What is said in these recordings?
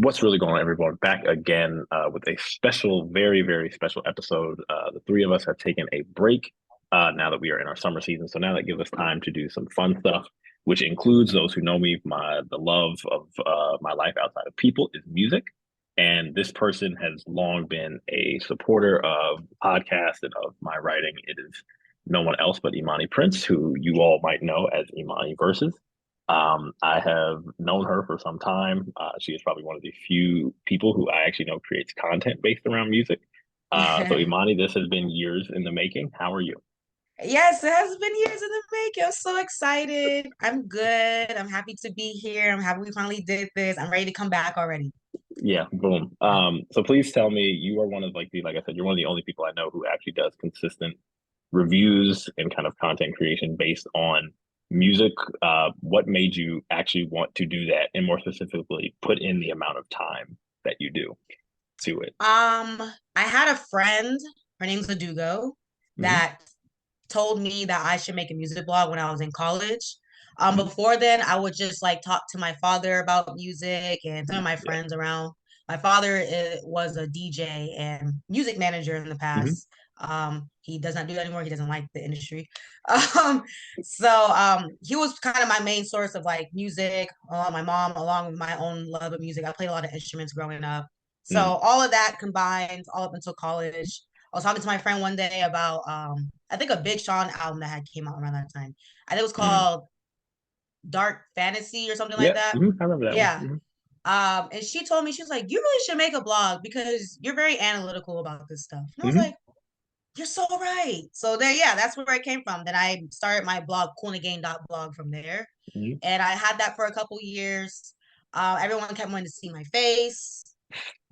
What's really going on, everyone? Back again with a special, very, very special episode. The three of us have taken a break now that we are in our summer season. So now that gives us time to do some fun stuff, which includes those who know me, the love of my life outside of people is music. And this person has long been a supporter of the podcast and of my writing. It is no one else but Imani Prince, who you all might know as Imani Versus. I have known her for some time. She is probably one of the few people who I actually know creates content based around music. So Imani, this has been years in the making. How are you? Yes, it has been years in the making. I'm so excited. I'm good. I'm happy to be here. I'm happy we finally did this. I'm ready to come back already. Yeah, boom. So please tell me, you are one of like I said, you're one of the only people I know who actually does consistent reviews and kind of content creation based on music. What made you actually want to do that, and more specifically, put in the amount of time that you do to it? I had a friend, her name's Adugo, Hmm. that told me that I should make a music blog when I was in college. Hmm. Before then, I would just like talk to my father about music and some of my Yeah. friends around. My father was a DJ and music manager in the Hmm. past. He does not do that anymore. He doesn't like the industry. Um, so he was kind of my main source of like music, my mom, along with my own love of music. I played a lot of instruments growing up. So Mm. all of that combined, all up until college, I was talking to my friend one day about I think a Big Sean album that had came out around that time. I think it was Mm. called Dark Fantasy or something like Yeah, that. I remember that one. Yeah. And she told me, she was like, you really should make a blog because you're very analytical about this stuff. And I was Hmm. like, you're so right. So there, yeah, that's where it came from. Then I started my blog, coolingagain.blog from there. Hmm. And I had that for a couple years. Everyone kept wanting to see my face.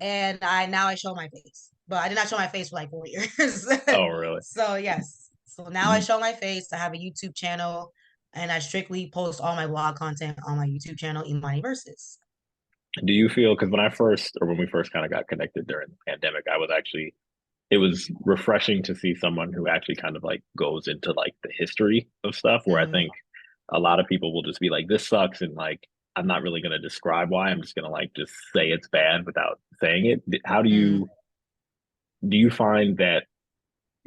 And I show my face. But I did not show my face for like 4 years. Oh, really? So yes. So now I Mhm. show my face. I have a YouTube channel and I strictly post all my blog content on my YouTube channel, Imani Versus. Do you feel, because when we first kind of got connected during the pandemic, it was refreshing to see someone who actually kind of like goes into like the history of stuff, where I Mm-hmm. think a lot of people will just be like, this sucks. And like, I'm not really going to describe why. I'm just going to like just say it's bad without saying it. How Mm-hmm. do you find that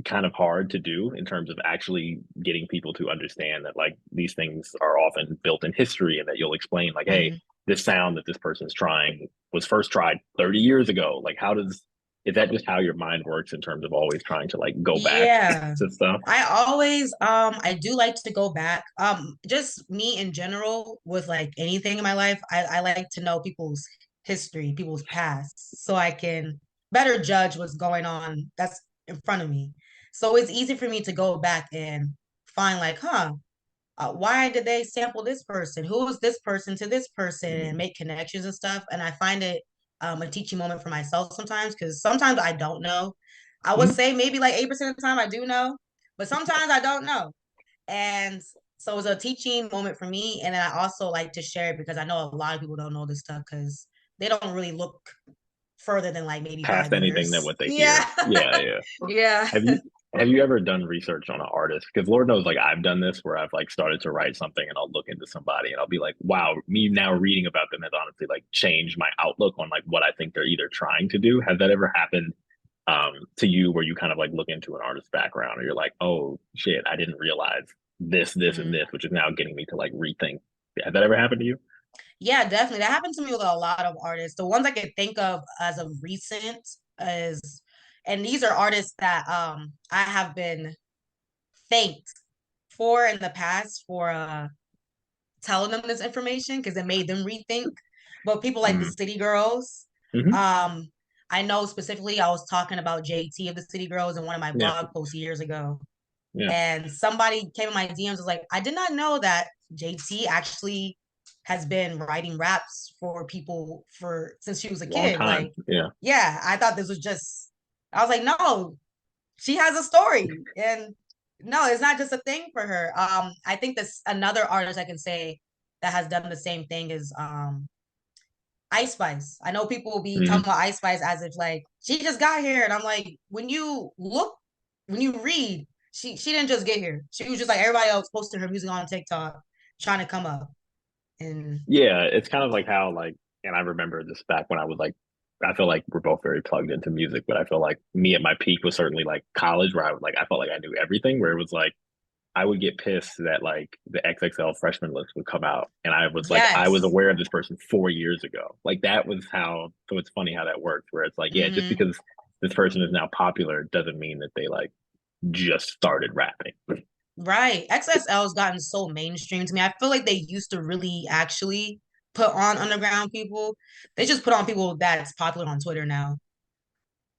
kind of hard to do in terms of actually getting people to understand that like these things are often built in history and that you'll explain like, hey, Mm-hmm. this sound that this person's trying was first tried 30 years ago. Like is that just how your mind works in terms of always trying to like go back Yeah. to stuff? I do like to go back. Just me in general with like anything in my life, I like to know people's history, people's past, so I can better judge what's going on that's in front of me. So it's easy for me to go back and find like, why did they sample this person? Who is this person to this person and Mm-hmm. make connections and stuff? And I find it a teaching moment for myself sometimes because sometimes I don't know. I would say maybe like 8% of the time I do know, but sometimes I don't know. And so it's a teaching moment for me. And then I also like to share it because I know a lot of people don't know this stuff because they don't really look further than like maybe Past five anything than years. what they hear. Yeah. Yeah, yeah. Yeah. Have you have you ever done research on an artist? Because Lord knows, like I've done this where I've like started to write something and I'll look into somebody and I'll be like, wow, me now reading about them has honestly like changed my outlook on like what I think they're either trying to do. Has that ever happened to you where you kind of like look into an artist's background and you're like, oh shit, I didn't realize this, and Mhm. this, which is now getting me to like rethink. Has that ever happened to you? Yeah, definitely. That happened to me with a lot of artists. The ones I can think of as of recent is, and these are artists that I have been thanked for in the past for telling them this information because it made them rethink. But people like the Mm-hmm. City Girls, Mm-hmm. um, I know specifically I was talking about JT of the City Girls in one of my Yeah. blog posts years ago. Yeah. And somebody came in my DMs was like, I did not know that JT actually has been writing raps for people for since she was a Long kid. time. Like, Yeah. yeah, I thought this was just I was like, no, she has a story. And no, it's not just a thing for her. I think this another artist I can say that has done the same thing is Ice Spice. I know people will be Mm-hmm. talking about Ice Spice as if like she just got here. And I'm like, when you read, she didn't just get here. She was just like everybody else posting her music on TikTok, trying to come up. And Yeah, it's kind of like how like And I remember this back when I was like, I feel like we're both very plugged into music, but I feel like me at my peak was certainly like college, where I was like, I felt like I knew everything. Where it was like I would get pissed that like the XXL freshman list would come out, and I was like, I was Yes. aware of this person 4 years ago. Like that was how. So it's funny how that works. Where it's like, yeah, just Hmm. because this person is now popular doesn't mean that they like just started rapping. Right. XSL's gotten so mainstream to me. I feel like they used to really actually put on underground people. They just put on people that's popular on Twitter now.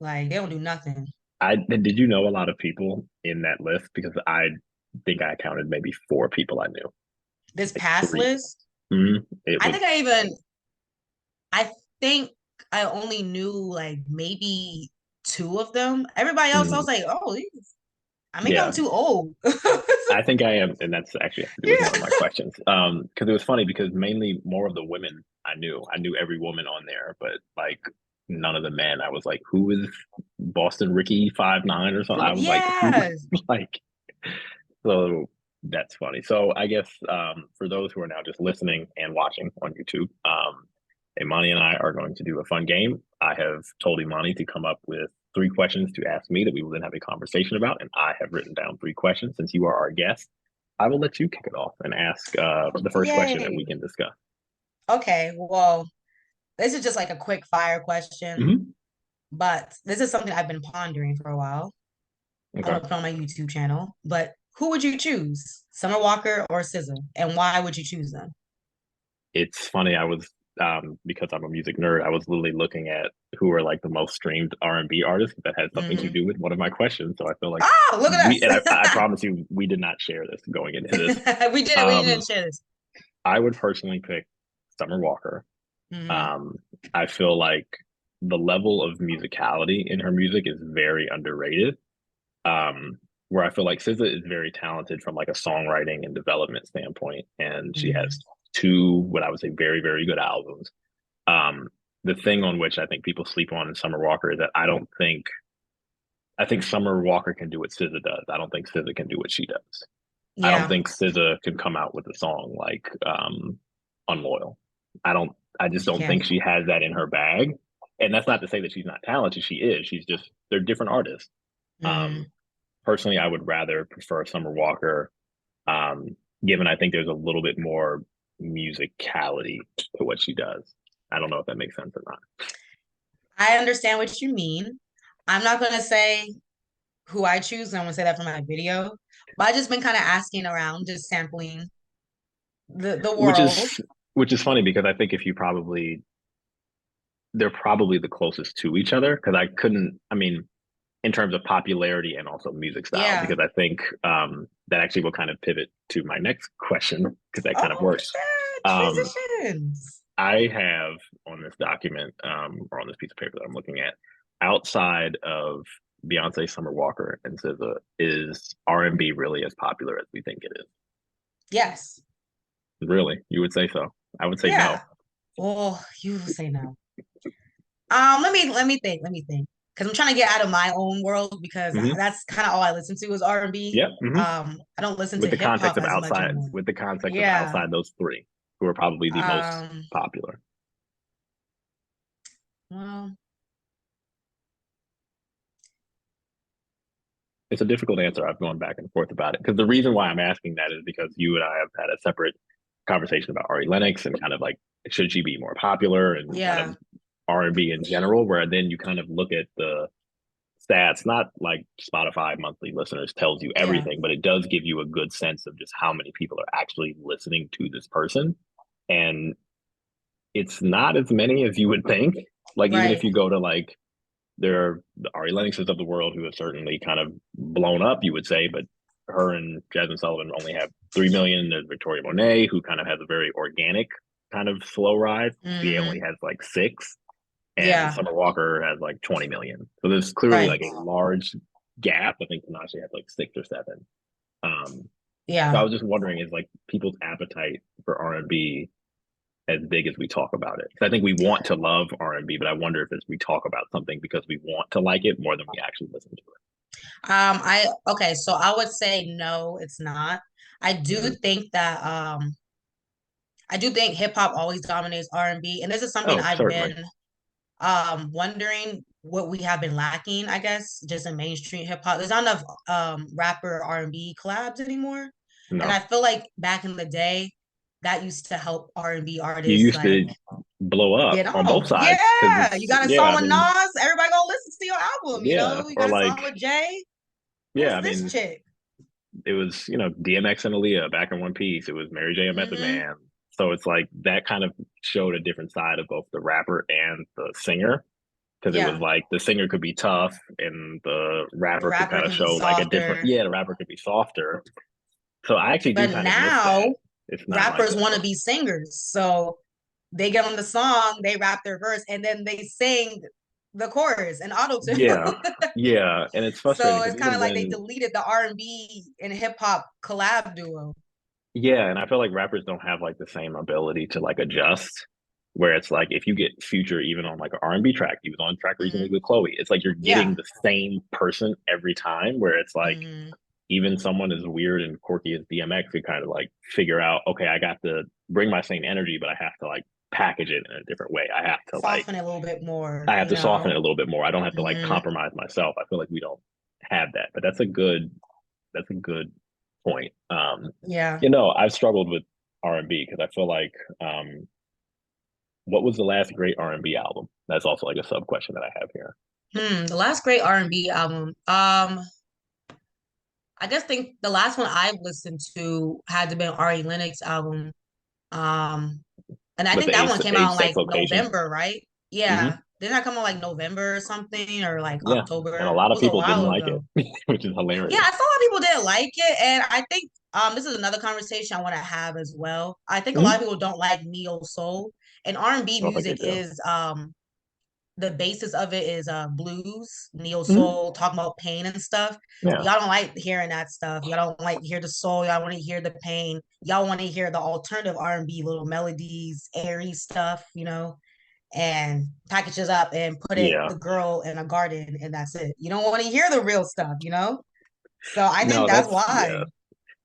Like they don't do nothing. I did you know a lot of people in that list because I think I counted maybe four people I knew, This like past three. list, It I was think I think I only knew like maybe two of them. Everybody else, I mm, was like, oh, maybe I'm yeah. too old. I think I am, and that's actually has to do with one of my Yeah. questions. Because it was funny because mainly more of the women I knew. I knew every woman on there, but like none of the men. I was like, who is Boston Ricky 5'9" or something? I was like, who Yes. like so that's funny. So I guess for those who are now just listening and watching on YouTube, Imani and I are going to do a fun game. I have told Imani to come up with three questions to ask me that we will then have a conversation about, and I have written down three questions. Since you are our guest, I will let you kick it off and ask the first question that Yay. we can discuss. Okay, well, this is just like a quick fire question, Hmm. but this is something I've been pondering for a while. I Okay. want to put on my YouTube channel. But who would you choose, Summer Walker or SZA, and why would you choose them? It's funny. I was because I'm a music nerd. I was literally looking at who are like the most streamed R&B artists that had something to Hmm. do with one of my questions. So I feel like Oh, look at we and I us. promise you we did not share this going into this. We Um, didn't share this. I would personally pick Summer Walker. Hmm. Um, I feel like the level of musicality in her music is very underrated. Where I feel like SZA is very talented from like a songwriting and development standpoint, and she Hmm. has two what I would say very very good albums. Um, the thing on which I think people sleep on in Summer Walker is that I think Summer Walker can do what SZA does. I don't think SZA can do what she does. I don't Yeah, think SZA can come out with a song like Unloyal. I don't I just she don't think can. she has that in her bag. And that's not to say that she's not talented. She is. She's just they're different artists. Hmm. Um Personally I would rather prefer Summer Walker, um, given I think there's a little bit more musicality to what she does. I don't know if that makes sense or not. I understand what you mean. I'm not gonna say who I choose. I'm gonna say that for my video, but I just been kind of asking around, just sampling the Which world. is which is funny because I think if you probably they're probably the closest to each other because I mean in terms of popularity and also music style Yeah. because I think that actually will kind of pivot to my next question because that kind of Oh works. shit! Um, Transitions. I have on this document or on this piece of paper that I'm looking at, outside of Beyonce, Summer Walker, and SZA, is R&B really as popular as we think it is? Yes. Really, you would say so? I would say Yeah. no. Well, you say no. Let me think. Because I'm trying to get out of my own world because Hmm. that's kind of all I listen to is R&B. Yep. Hmm. I don't listen to hip hop as much anymore. With the context of Yeah. outside those three, who are probably the most Um, popular. well, It's a difficult answer. I've gone back and forth about it because the reason why I'm asking that is because you and I have had a separate conversation about Ari Lennox and kind of like should she be more popular and kind of yeah. R&B in general. Where then you kind of look at the stats, not like Spotify monthly listeners tells you Yeah. everything, but it does give you a good sense of just how many people are actually listening to this person. And it's not as many as you would think. Like even if Right. you go to like there are the Ari Lennoxes of the world who have certainly kind of blown up, you would say, but her and Jasmine Sullivan only have 3 million. There's Victoria Monet, who kind of has a very organic kind of slow rise. She only Hmm. has like six, and Yeah. Summer Walker has like 20 million. So there's clearly Right. like a large gap. I think Tinashe has like six or seven. Um, so I Yeah. was just wondering, is like people's appetite for R&B as big as we talk about it? 'Cause I think we want to love R&B, but I wonder if as we talk about something because we want to like it more than we actually listen to I okay, so I would say no, it's not. I it. do Hmm. think that I do think hip hop always dominates R&B, and this is something Oh, I've certainly. been wondering what we have been lacking, I guess, just in mainstream hip hop. There's not enough rapper R&B collabs anymore. And I No, feel like back in the day, that used to help R&B you artists used like to blow up get on both off. sides because Yeah. You it's got a yeah. song I with mean, Nas, everybody gonna listen to your album, you yeah, know? You or got a song like with Jay. yeah. Who's I this mean, chick? it was DMX and Aaliyah back in one piece. It was Mary J and Method Mm-hmm. Man. So it's like that kind of showed a different side of both the rapper and the singer because it was Yeah. like the singer could be tough and the The rapper could rapper kind of can be show like a different, softer. yeah, the rapper could be softer. So I actually do But kind of miss that. now It's not like rappers that want to though. be singers. So they get on the song, they rap their verse, and then they sing the chorus and auto tune. Yeah, yeah, and it's So frustrating it's because kind even of like they then, deleted the R&B and hip hop collab duo. yeah, and I feel like rappers don't have like the same ability to like adjust. Where it's like if you get Future even on like an R&B track, he was on a track recently Hmm. with Chloe. It's like you're getting Yeah. the same person every time. Where it's like Hmm. even someone as weird and quirky as DMX could kind of like figure out, okay, I got to bring my same energy, but I have to like package it in a different way. Soften it a little bit more, I have you to soften know. it a little bit more. I don't have to like Hmm. compromise myself. I feel like we don't have that, but that's a good point. Yeah. I've struggled with R&B because I feel like what was the last great R&B album? That's also like a sub question that I have here. The last great R&B album. I guess think the last one I've listened to had to be an Ari Lennox album. Um, and I With think the that one came out age, in sex, like location. November, right? Yeah. Hmm. Didn't that come out like November or something or like Yeah, and a October? lot It of was a people didn't while like it, ago. which is Yeah, hilarious. I saw a lot of people didn't like it, and I think this is another conversation I want to have as well. I think a lot of Hmm. people don't like neo soul, and R&B I don't think they music do. is the basis of it is blues, neo Hmm. soul, talking about pain and stuff. Yeah, Y'all don't like hearing that stuff. Y'all don't like hear the soul. Y'all want to hear the pain. Y'all want to hear the alternative R&B, little melodies, airy stuff, and packages up and put it yeah. the girl in a garden and that's it. You don't want to hear the real stuff. So I think No, that's that's why. yeah,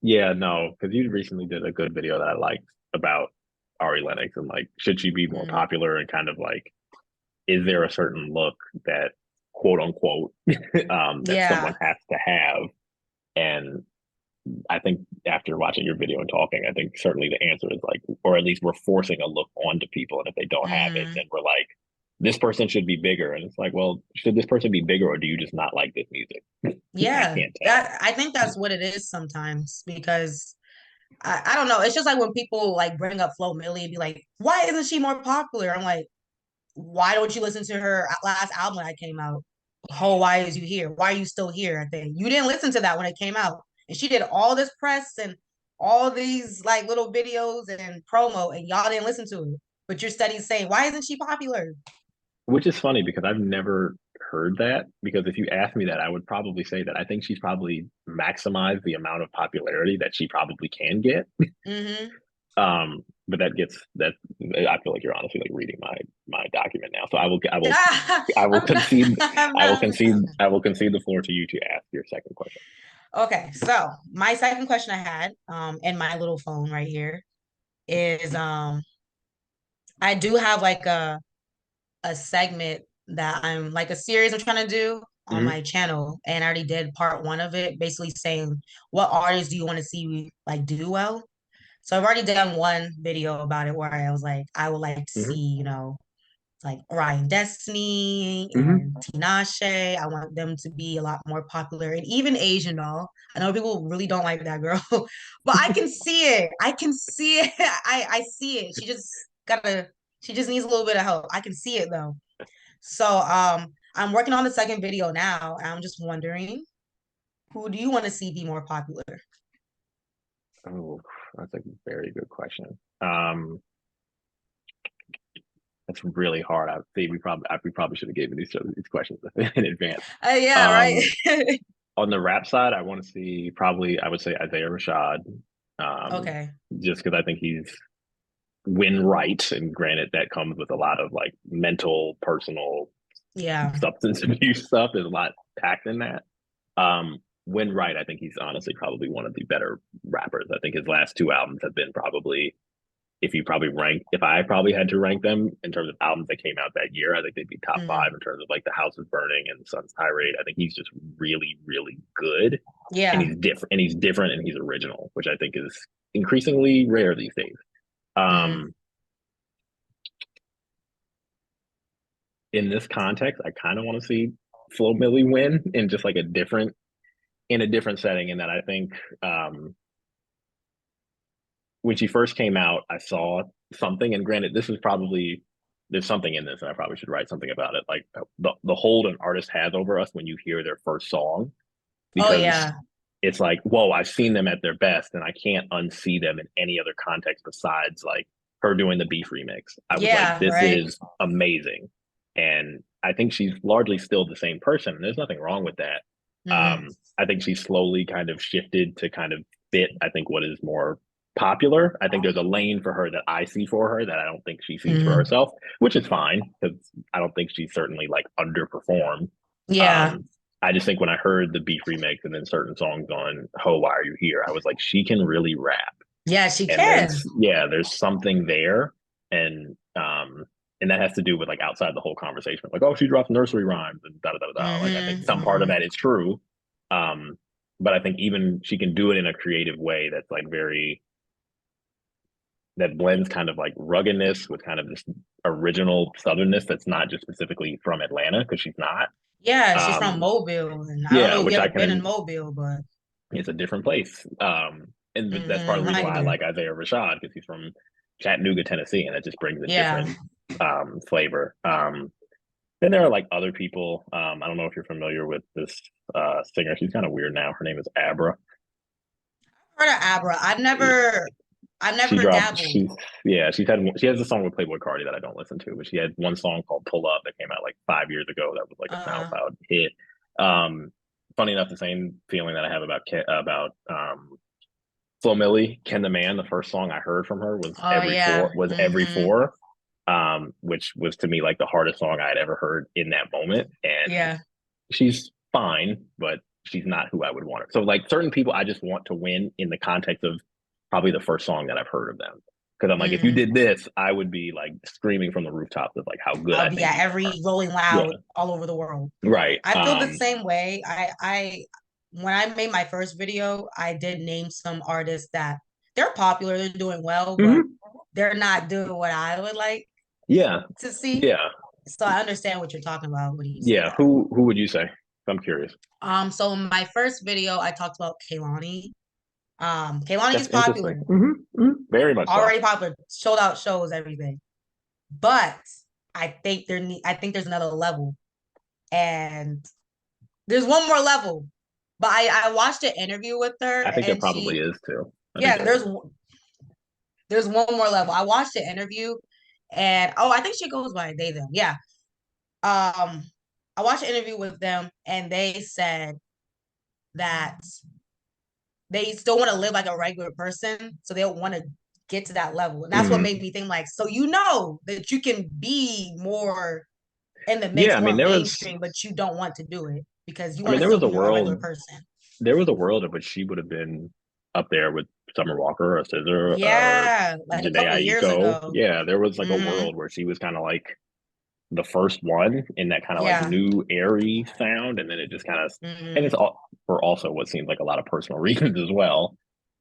yeah. No, because you recently did a good video that I liked about Ari Lennox and like should she be more Mm, popular and kind of like is there a certain look that quote unquote that someone yeah, has to have? And I think after watching your video and talking, I think certainly the answer is like, or at least we're forcing a look onto people. And if they don't have it, hmm then we're like, this person should be bigger. And it's like, well, should this person be bigger or do you just not like this music? I yeah. can't tell. That I think that's what it is sometimes because I don't know. It's just like when people like bring up Flo Milli and be like, "Why isn't she more popular?" I'm like, "Why don't you listen to her last album that came out? Oh, why is you here? Why are you still here?" I think you didn't listen to that when it came out, and she did all this press and all these like little videos and promo, and y'all didn't listen to it. But you're steady saying, "Why isn't she popular?" Which is funny because I've never heard that. Because if you ask me that, I would probably say that I think she's probably maximized the amount of popularity that she probably can get. Hmm. But that gets that I feel like you're honestly like reading my document now. So I will I'm not. concede I'm not. I will concede the floor to you to ask your second question. Okay, so my second question I had in my little phone right here is I do have like a segment that I'm like a series I'm trying to do on Hmm. my channel, and I already did part one of it, basically saying what artists do you want to see like do well. So I've already done one video about it where I was like, I would like to Hmm. see, like Orion Destiny and Hmm. Tinashe. I want them to be a lot more popular and even Asian doll. I know people really don't like that girl, but I can see it. I can see it. I see it. She just needs a little bit of help. I can see it though. So I'm working on the second video now. And I'm just wondering, who do you want to see be more popular? Oh, that's a very good question. That's really hard. I think we probably should have given these questions in advance. Yeah, right. Um, on the rap side, I want to see probably I would say Isaiah Rashad, um, Okay. just because I think he's win right, and granted that comes with a lot of like mental, personal, Yeah. substance abuse stuff. There's a lot packed in that. Win right, I think he's honestly probably one of the better rappers. I think his last two albums have been probably if I probably had to rank them in terms of albums that came out that year, I think they'd be top Hmm. five in terms of like The House is Burning and Sun's Tirade. I think he's just really, really good, and Yeah. he's different, and he's original, which I think is increasingly rare these days. Mm. Um, in this context, I kind of want to see Flo Milli win in just like a different setting, in that I think when she first came out, I saw something, and granted, this is probably there's something in this, and I probably should write something about it. Like the hold an artist has over us when you hear their first song, Oh because yeah. it's like, whoa, I've seen them at their best, and I can't unsee them in any other context besides like her doing the Beef remix. I was like, Yeah, this right. is amazing, and I think she's largely still the same person, and there's nothing wrong with that. Hmm. I think she's slowly kind of shifted to kind of fit, I think, what is more popular. I think there's a lane for her that I see for her that I don't think she sees for Hmm. herself, which is fine because I don't think she's certainly like underperformed. Yeah. Um, I just think when I heard the Beef remix and then certain songs on Ho, Why Are You Here, I was like, she can really rap. Yeah, she And can. there's something there. And that has to do with like outside the whole conversation. Like, oh, she drops nursery rhymes and da da da da. Like I think Hmm. some part of Hmm. that is true. Um, but I think even she can do it in a creative way that's like very that blends kind of like ruggedness with kind of this original southernness that's not just specifically from Atlanta, because she's not. Yeah, she's from Um, Mobile, and I don't yeah, know if you which I ever been in can Mobile, but it's a different place. And that's part of the reason why I neither. like Isaiah Rashad, because he's from Chattanooga, Tennessee, and it just brings a Yeah. different flavor. Then there are like other people. I don't know if you're familiar with this singer. She's kind of weird now. Her name is Abra. Heard of Abra. I've She never dropped. dabbled. She has a song with Playboy Cardi that I don't listen to, but she had one song called "Pull Up" that came out like 5 years ago. That was like a Uh, SoundCloud hit. Um, Funny enough, the same feeling that I have about Flo Milli, Ken the Man. The first song I heard from her oh yeah. was every Hmm. four, which was to me like the hardest song I had ever heard in that moment. And Yeah. she's fine, but she's not who I would want her. So like certain people, I just want to win in the context of probably the first song that I've heard of them. Because I'm like, if you Hmm. did this, I would be like screaming from the rooftops of like how good I'll I be think at you every are. Rolling Yeah, Loud all over the world. right. I feel the same way. When I made my first video, I did name some artists that they're popular, they're doing well, but Mhm. they're not doing what I would like Yeah, to see. yeah, So I understand what you're talking about when you say yeah. that. Who would you say? I'm curious. So in my first video, I talked about Kaylani. Kaylani is That's interesting. popular, Very much so. already popular, sold out shows, everything. But I think there's another level, and there's one more level. But I watched an interview with her, I think there and probably is too. I think yeah, there is. there's one more level. I watched the interview, and oh, I think she goes by they them. Yeah. Um, I watched an interview with them, and they said that they still want to live like a regular person, so they don't want to get to that level. And that's what Mhm. made me think like, so you know that you can be more in the Yeah, mix, I mean more mainstream, but you don't want to do it because you want to there still was a be a regular world person. in which she would have been up there with Summer Walker or Scissor or Yeah, like a Janae couple years Aiko. ago. Yeah, there was like a Hmm. world where she was kind of like the first one in that kind of like Yeah. new airy sound, and then it just kind of and Hmm. it's all for also what seems like a lot of personal reasons as well.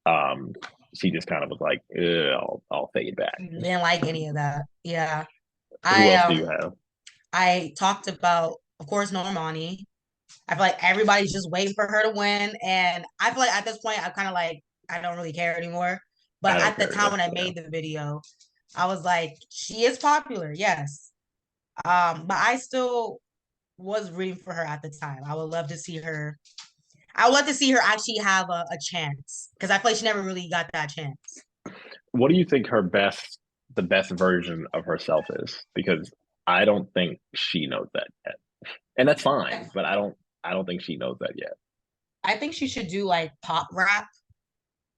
Um, she just kind of was like, I'll fade back. Didn't like any of that. Yeah. Who I else do you have? I talked about, of course, Normani. I feel like everybody's just waiting for her to win. And I feel like at this point I'm kind of like, I don't really care anymore. I But don't at the care time either. when I Yeah. made the video, I was like, she is popular, yes. But I still was rooting for her at the time. I would love to see her. I would love to see her actually have a chance because I feel like she never really got that chance. What do you think the best version of herself is? Because I don't think she knows that yet, and that's fine. But I don't think she knows that yet. I think she should do like pop rap.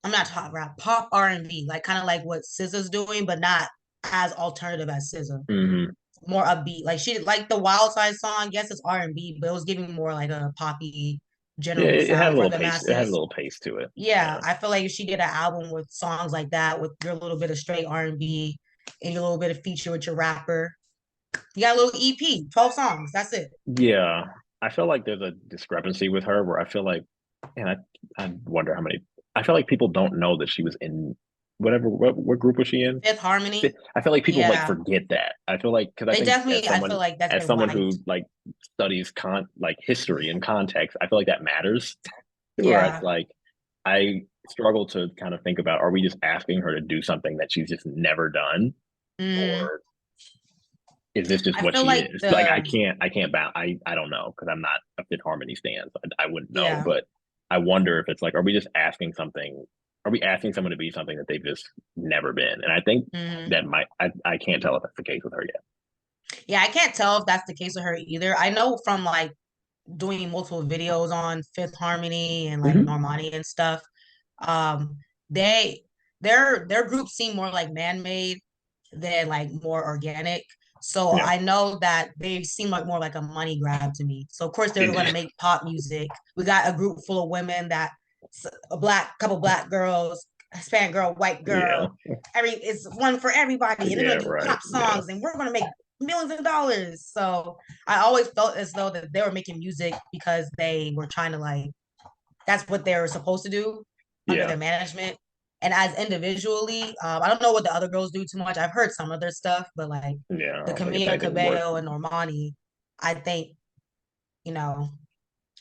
I'm not pop rap, pop R&B, like kind of like what SZA's doing, but not as alternative as SZA. Hmm. More upbeat. Like she like the Wild Side song. Yes, it's R&B, but it was giving more like a poppy Yeah, general it had a sound for little the pace. It had a masses. little pace to it. Yeah, Yeah. I feel like if she did an album with songs like that, with your little bit of straight R&B and your little bit of feature with your rapper, you got a little EP, 12 songs. That's it. Yeah. I feel like there's a discrepancy with her where I feel like, and I wonder how many, I feel like people don't know that she was in whatever, what group was she in? Fifth Harmony. I feel like people like Yeah. forget that. I feel like, because I They think definitely, I feel like that's as been someone wiped. who like studies like history and context, I feel like that matters. Where it's Yeah. like, I struggle to kind of think about, are we just asking her to do something that she's just never done? Mm, Or is this just I what feel she like is? Like the I can't bound I don't know because I'm not a Fifth Harmony stan, so I wouldn't know. yeah. But I wonder if it's like, are we just asking something? Are we asking someone to be something that they've just never been? And I think Mm. that might I can't tell if that's the case with her yet. Yeah, I can't tell if that's the case with her either. I know from like doing multiple videos on Fifth Harmony and like Hmm. Normani and stuff. Um, they their group seem more like man-made than like more organic. So Yeah. I know that they seem like more like a money grab to me. So of course they're going to make pop music. We got a group full of women that a black couple black girls, Hispanic girl, white Yeah. girl. Every it's one for everybody, and they're Yeah. gonna do Right. pop Yeah. songs, and we're gonna make millions of dollars. So I always felt as though that they were making music because they were trying to like that's what they were supposed to do under Yeah. their management. And as individually, I don't know what the other girls do too much. I've heard some of their stuff, but like Yeah. I the don't think it's Camila anything worth. Cabello and Normani, I think, you know,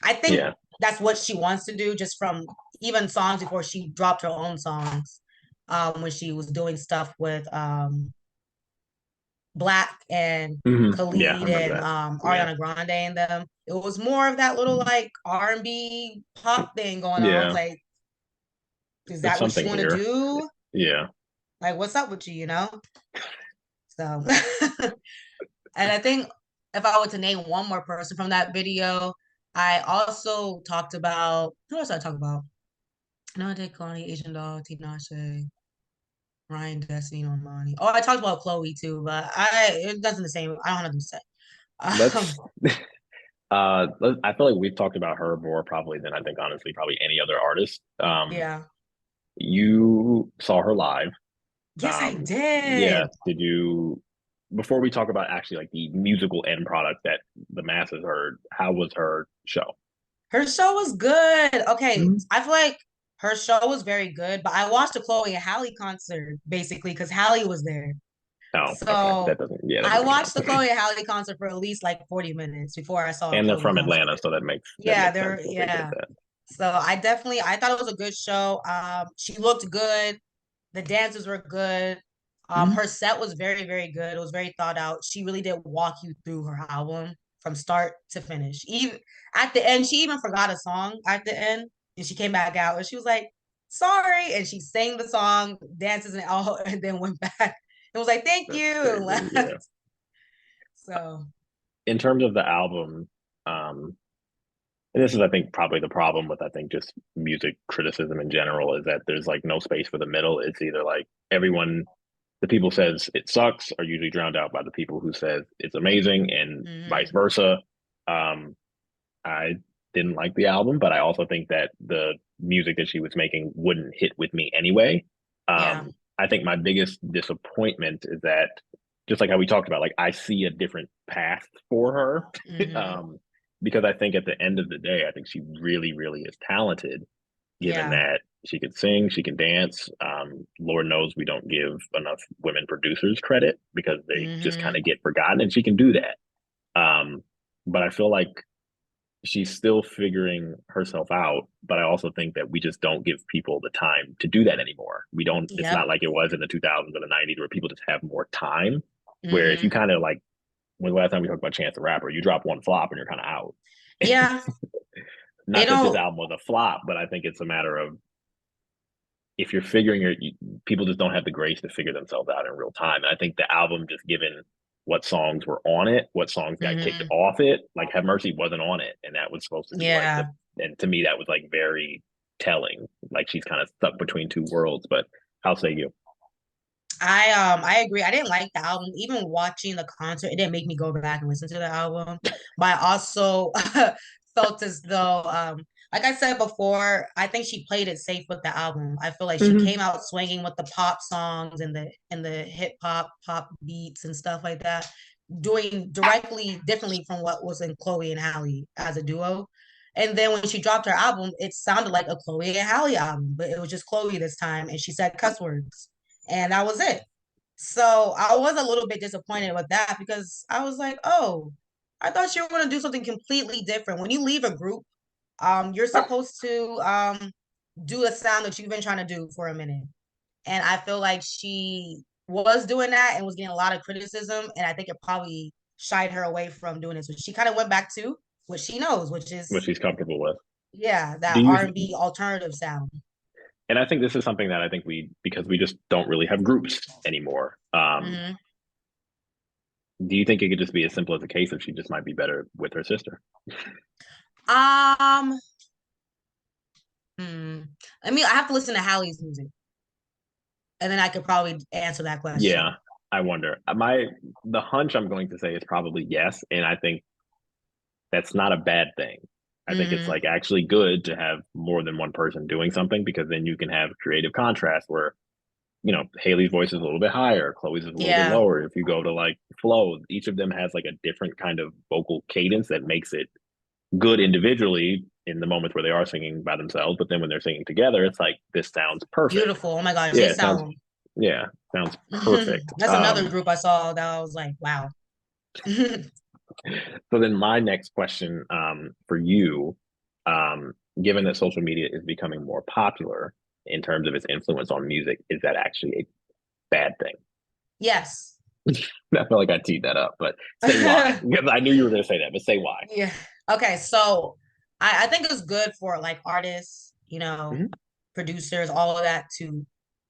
I think Yeah. that's what she wants to do just from even songs before she dropped her own songs. When she was doing stuff with Black and Yeah. I Khalid remember and that. Yeah. Ariana Grande and them. It was more of that little like R&B pop thing going on. I was Yeah. like, is There's that what you something want to here. do? Yeah. Like, what's up with you? So, and I think if I were to name one more person from that video, I also talked about who else did I talk about? No, Day Connie, Asian Doll, Tinashe, Ryan Destiny, Normani. Oh, I talked about Chloe too, but it doesn't the same. I don't have to say. Let's Um, I feel like we've talked about her more probably than I think honestly probably any other artist. yeah. You saw her live. Yes, I Yeah, did. did you before we talk about actually like the musical end product that the masses heard, how was her show? Her show was good. Okay, Mhm. I feel like her show was very good, but I watched the Chloe and Halle concert basically because Halle was there. Oh, okay. So That I doesn't watched count. the Chloe and Halle concert for at least like 40 minutes before I saw a And they're Chloe from concert. Atlanta, so that Yeah, makes sense they're that they did yeah. that. So I thought it was a good show. She looked good. The dances were good. Mhm. Her set was very, very good. It was very thought out. She really did walk you through her album from start to finish. Even at the end, she even forgot a song at the end, and she came back out and she was like, "Sorry," and she sang the song, dances and all, and then went back and was like, "Thank That's you," and crazy. left. Yeah. So In terms of the album, um, and this is, I think, probably the problem with, I think, just music criticism in general is that there's like no space for the middle. It's either like everyone, the people says it sucks are usually drowned out by the people who says it's amazing and vice mhm. versa. Um, I didn't like the album, but I also think that the music that she was making wouldn't hit with me anyway. Yeah. I think my biggest disappointment is that just like how we talked about, like I see a different path for her. Hmm. Because I think at the end of the day, I think she really, really is talented, given Yeah. that she can sing, she can dance. Lord knows we don't give enough women producers credit because they just kind Hmm. of get forgotten, and she can do that. But I feel like she's still figuring herself out, but I also think that we just don't give people the time to do that anymore. We don't, it's not Yep. like it was in the 2000s or the 90s where people just have more time. Where if you Hmm. kind of like, when the last time we talked about Chance the Rapper, you drop one flop and you're kind of out. Yeah. They Not that this don't. album was a flop, but I think it's a matter of if you're figuring your, people just don't have the grace to figure themselves out in real time. And I think the album, just given what songs were on it, what songs got kicked Hmm. off it, like Have Mercy wasn't on it. And that was supposed to be like Yeah. and to me, that was like very telling. Like she's kind of stuck between two worlds. But how say you? I agree. I didn't like the album. Even watching the concert, it didn't make me go back and listen to the album. But I also felt as though like I said before, I think she played it safe with the album. I feel like she Hmm. came out swinging with the pop songs and the hip pop beats and stuff like that, doing directly differently from what was in Chloe and Halle as a duo. And then when she dropped her album, it sounded like a Chloe and Halle album, but it was just Chloe this time, and she said cuss words, and that was it. So I was a little bit disappointed with that because I was like, oh, I thought you were going to do something completely different. When you leave a group, you're supposed to do a sound that you've been trying to do for a minute. And I feel like she was doing that and was getting a lot of criticism. And I think it probably shied her away from doing it. So she kind of went back to what she knows, which What is, she's comfortable with. yeah, Do that you? R&B alternative sound. And I think this is something that I think because we just don't really have groups anymore. Hmm. Do you think it could just be as simple as a case of she just might be better with her sister? Um, hmm. I mean, I have to listen to Hallie's music, and then I could probably answer that Yeah, question. I wonder. The hunch I'm going to say is probably yes, and I think that's not a bad thing. I think it's Hmm. like actually good to have more than one person doing something because then you can have creative contrast where Haley's voice is a little bit higher, Chloe's is a little bit Yeah, lower. If you go to like Flo, each of them has like a different kind of vocal cadence that makes it good individually in the moments where they are singing by themselves, but then when they're singing together, it's like this sounds perfect. beautiful. Oh my gosh, Yeah, they it sounds sound. yeah, sounds perfect. That's another group I saw that I was like, wow. So then my next question for you, given that social media is becoming more popular in terms of its influence on music, is that actually a bad thing? Yes. I feel like I teed that up, but say why. Because I knew you were going to say that, but say why. Yeah. Okay. So I think it's good for like artists, Mhm. producers, all of that to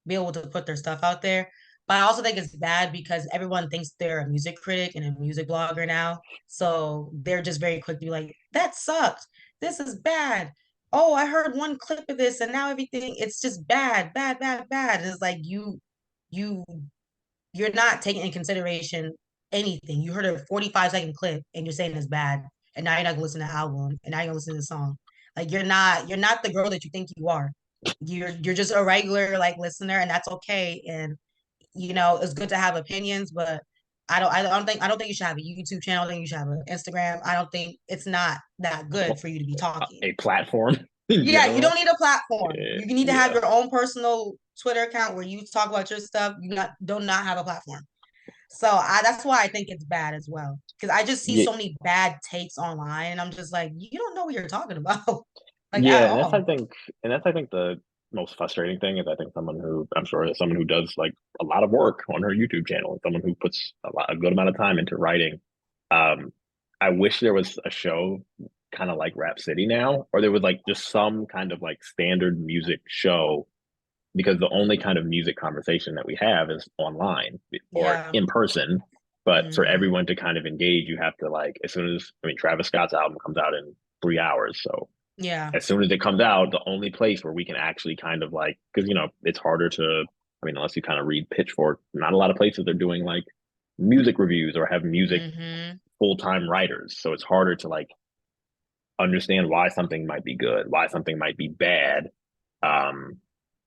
be able to put their stuff out there. But I also think it's bad because everyone thinks they're a music critic and a music blogger now. So they're just very quick to be like, that sucks. This is bad. Oh, I heard one clip of this and now everything, it's just bad, bad, bad, bad. It's like you you're not taking in consideration anything. You heard a 45-second clip and you're saying it's bad, and now you're not gonna listen to the album, and now you're gonna listen to the song. Like you're not the girl that you think you are. You're just a regular like listener, and that's okay. And it's good to have opinions, but I don't think you should have a YouTube channel. I don't think you should have an Instagram. I don't think it's not that good for you to be talking. A platform in Yeah, you don't general. need a platform. You need to have Yeah. your own personal Twitter account where you talk about your stuff. You not do not have a platform. So that's why I think it's bad as well. Because I just see Yeah. so many bad takes online, and I'm just like, you don't know what you're talking about, like at Yeah, and that's I all. think and that's I think the most frustrating thing is I think someone who I'm sure is someone who does like a lot of work on her YouTube channel and someone who puts a good amount of time into writing. Um, I wish there was a show kind of like Rap City now, or there was like just some kind of like standard music show because the only kind of music conversation that we have is online or Yeah. in person. But for Hmm. everyone to kind of engage, you have to like as soon as Travis Scott's album comes out in 3 hours, so Yeah. as soon as it comes out, the only place where we can actually kind of like, because it's harder to, unless you kind of read Pitchfork, not a lot of places are doing like music reviews or have music Hmm. full-time writers. So it's harder to like understand why something might be good, why something might be bad. Um,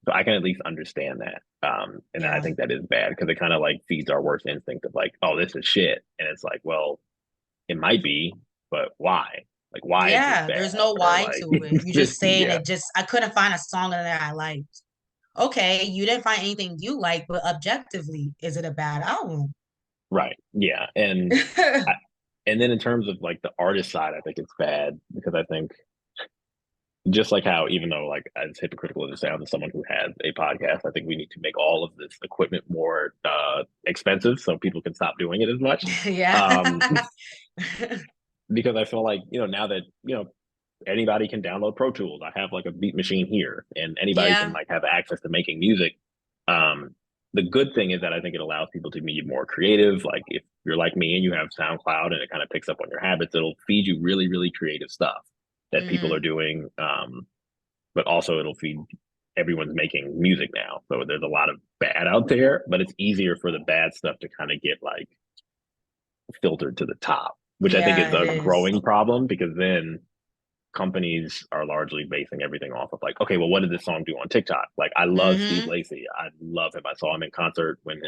so I can at least understand that. And then I Yeah. think that is bad because it kind of like feeds our worst instinct of like, oh, this is shit. And it's like, well, it might be, but why? Like, why is this Yeah. bad? There's no Or why like, to it. You just saying yeah. it. Just I couldn't find a song in there I liked. Okay, you didn't find anything you like, but objectively, is it a bad album? Right. Yeah. I, and then in terms of like the artist side, I think it's bad because I think just like how even though like as hypocritical as it sounds as someone who has a podcast, I think we need to make all of this equipment more expensive so people can stop doing it as much. Yeah. Um, because I feel like, now that, anybody can download Pro Tools. I have like a beat machine here and anybody can Yeah. like have access to making music. Um, the good thing is that I think it allows people to be more creative. Like if you're like me and you have SoundCloud and it kind of picks up on your habits, it'll feed you really, really creative stuff that people are Hmm. doing. But also it'll feed everyone's making music now. So there's a lot of bad out there, but it's easier for the bad stuff to kind of get like filtered to the top, which I think Yeah, is it a is. growing problem because then companies are largely basing everything off of like, okay, well, what did this song do on TikTok? Like, I love Steve Mm-hmm. Lacy. I love him. I saw him in concert when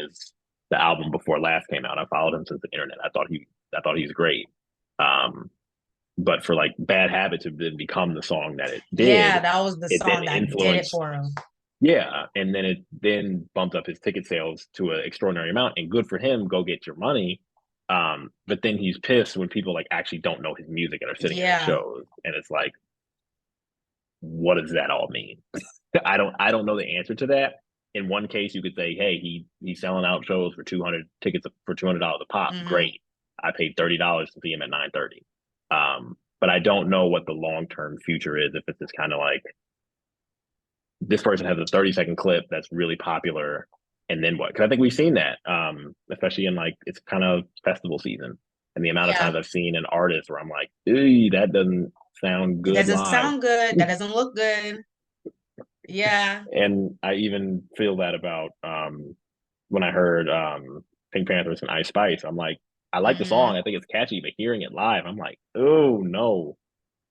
the album Before Last came out. I followed him since the internet. I thought he was great. Um, but for like Bad Habits to then become the song that it Yeah, did, that was the it then song that did it influenced, for him. yeah, and then it then bumped up his ticket sales to an extraordinary amount. And good for him, go get your money. But then he's pissed when people like actually don't know his music and are sitting in his Yeah. shows, and it's like, what does that all mean? I don't know the answer to that. In one case, you could say, hey, he's selling out shows for 200 tickets for $200 a pop. Mm-hmm. Great. I paid $30 to see him at 9:30. But I don't know what the long term future is if it's just kind of like this person has a 30-second clip that's really popular, and then what? Because I think we've seen that, especially in like it's kind of festival season, and the amount of Yeah. times I've seen an artist where I'm like, "Ooh, that doesn't sound It good doesn't live." sound good. That doesn't look good. Yeah. And I even feel that about when I heard Pink Panthers and Ice Spice. I'm like, I like the Mm-hmm. song, I think it's catchy, but hearing it live, I'm like, oh no,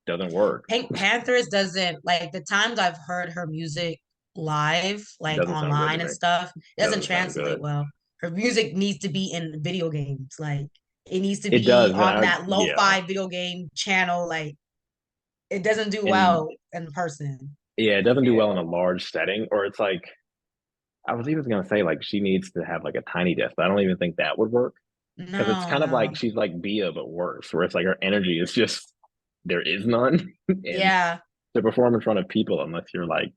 doesn't work. Pink Panthers doesn't like the times I've heard her music live, It like doesn't sound good to online and me. stuff, it doesn't Doesn't sound translate good. well. Her music needs to be in video games. Like it needs to It be does, and on I that yeah, lo-fi video game channel. Like it doesn't do and well in person. yeah, it doesn't do well in a large setting, or it's like I was even gonna say like she needs to have like a tiny desk, but I don't even think that would work because it's No, kind of no. like she's like Bia but worse, where it's like her energy is just there is none, and Yeah. to perform in front of people, unless you're like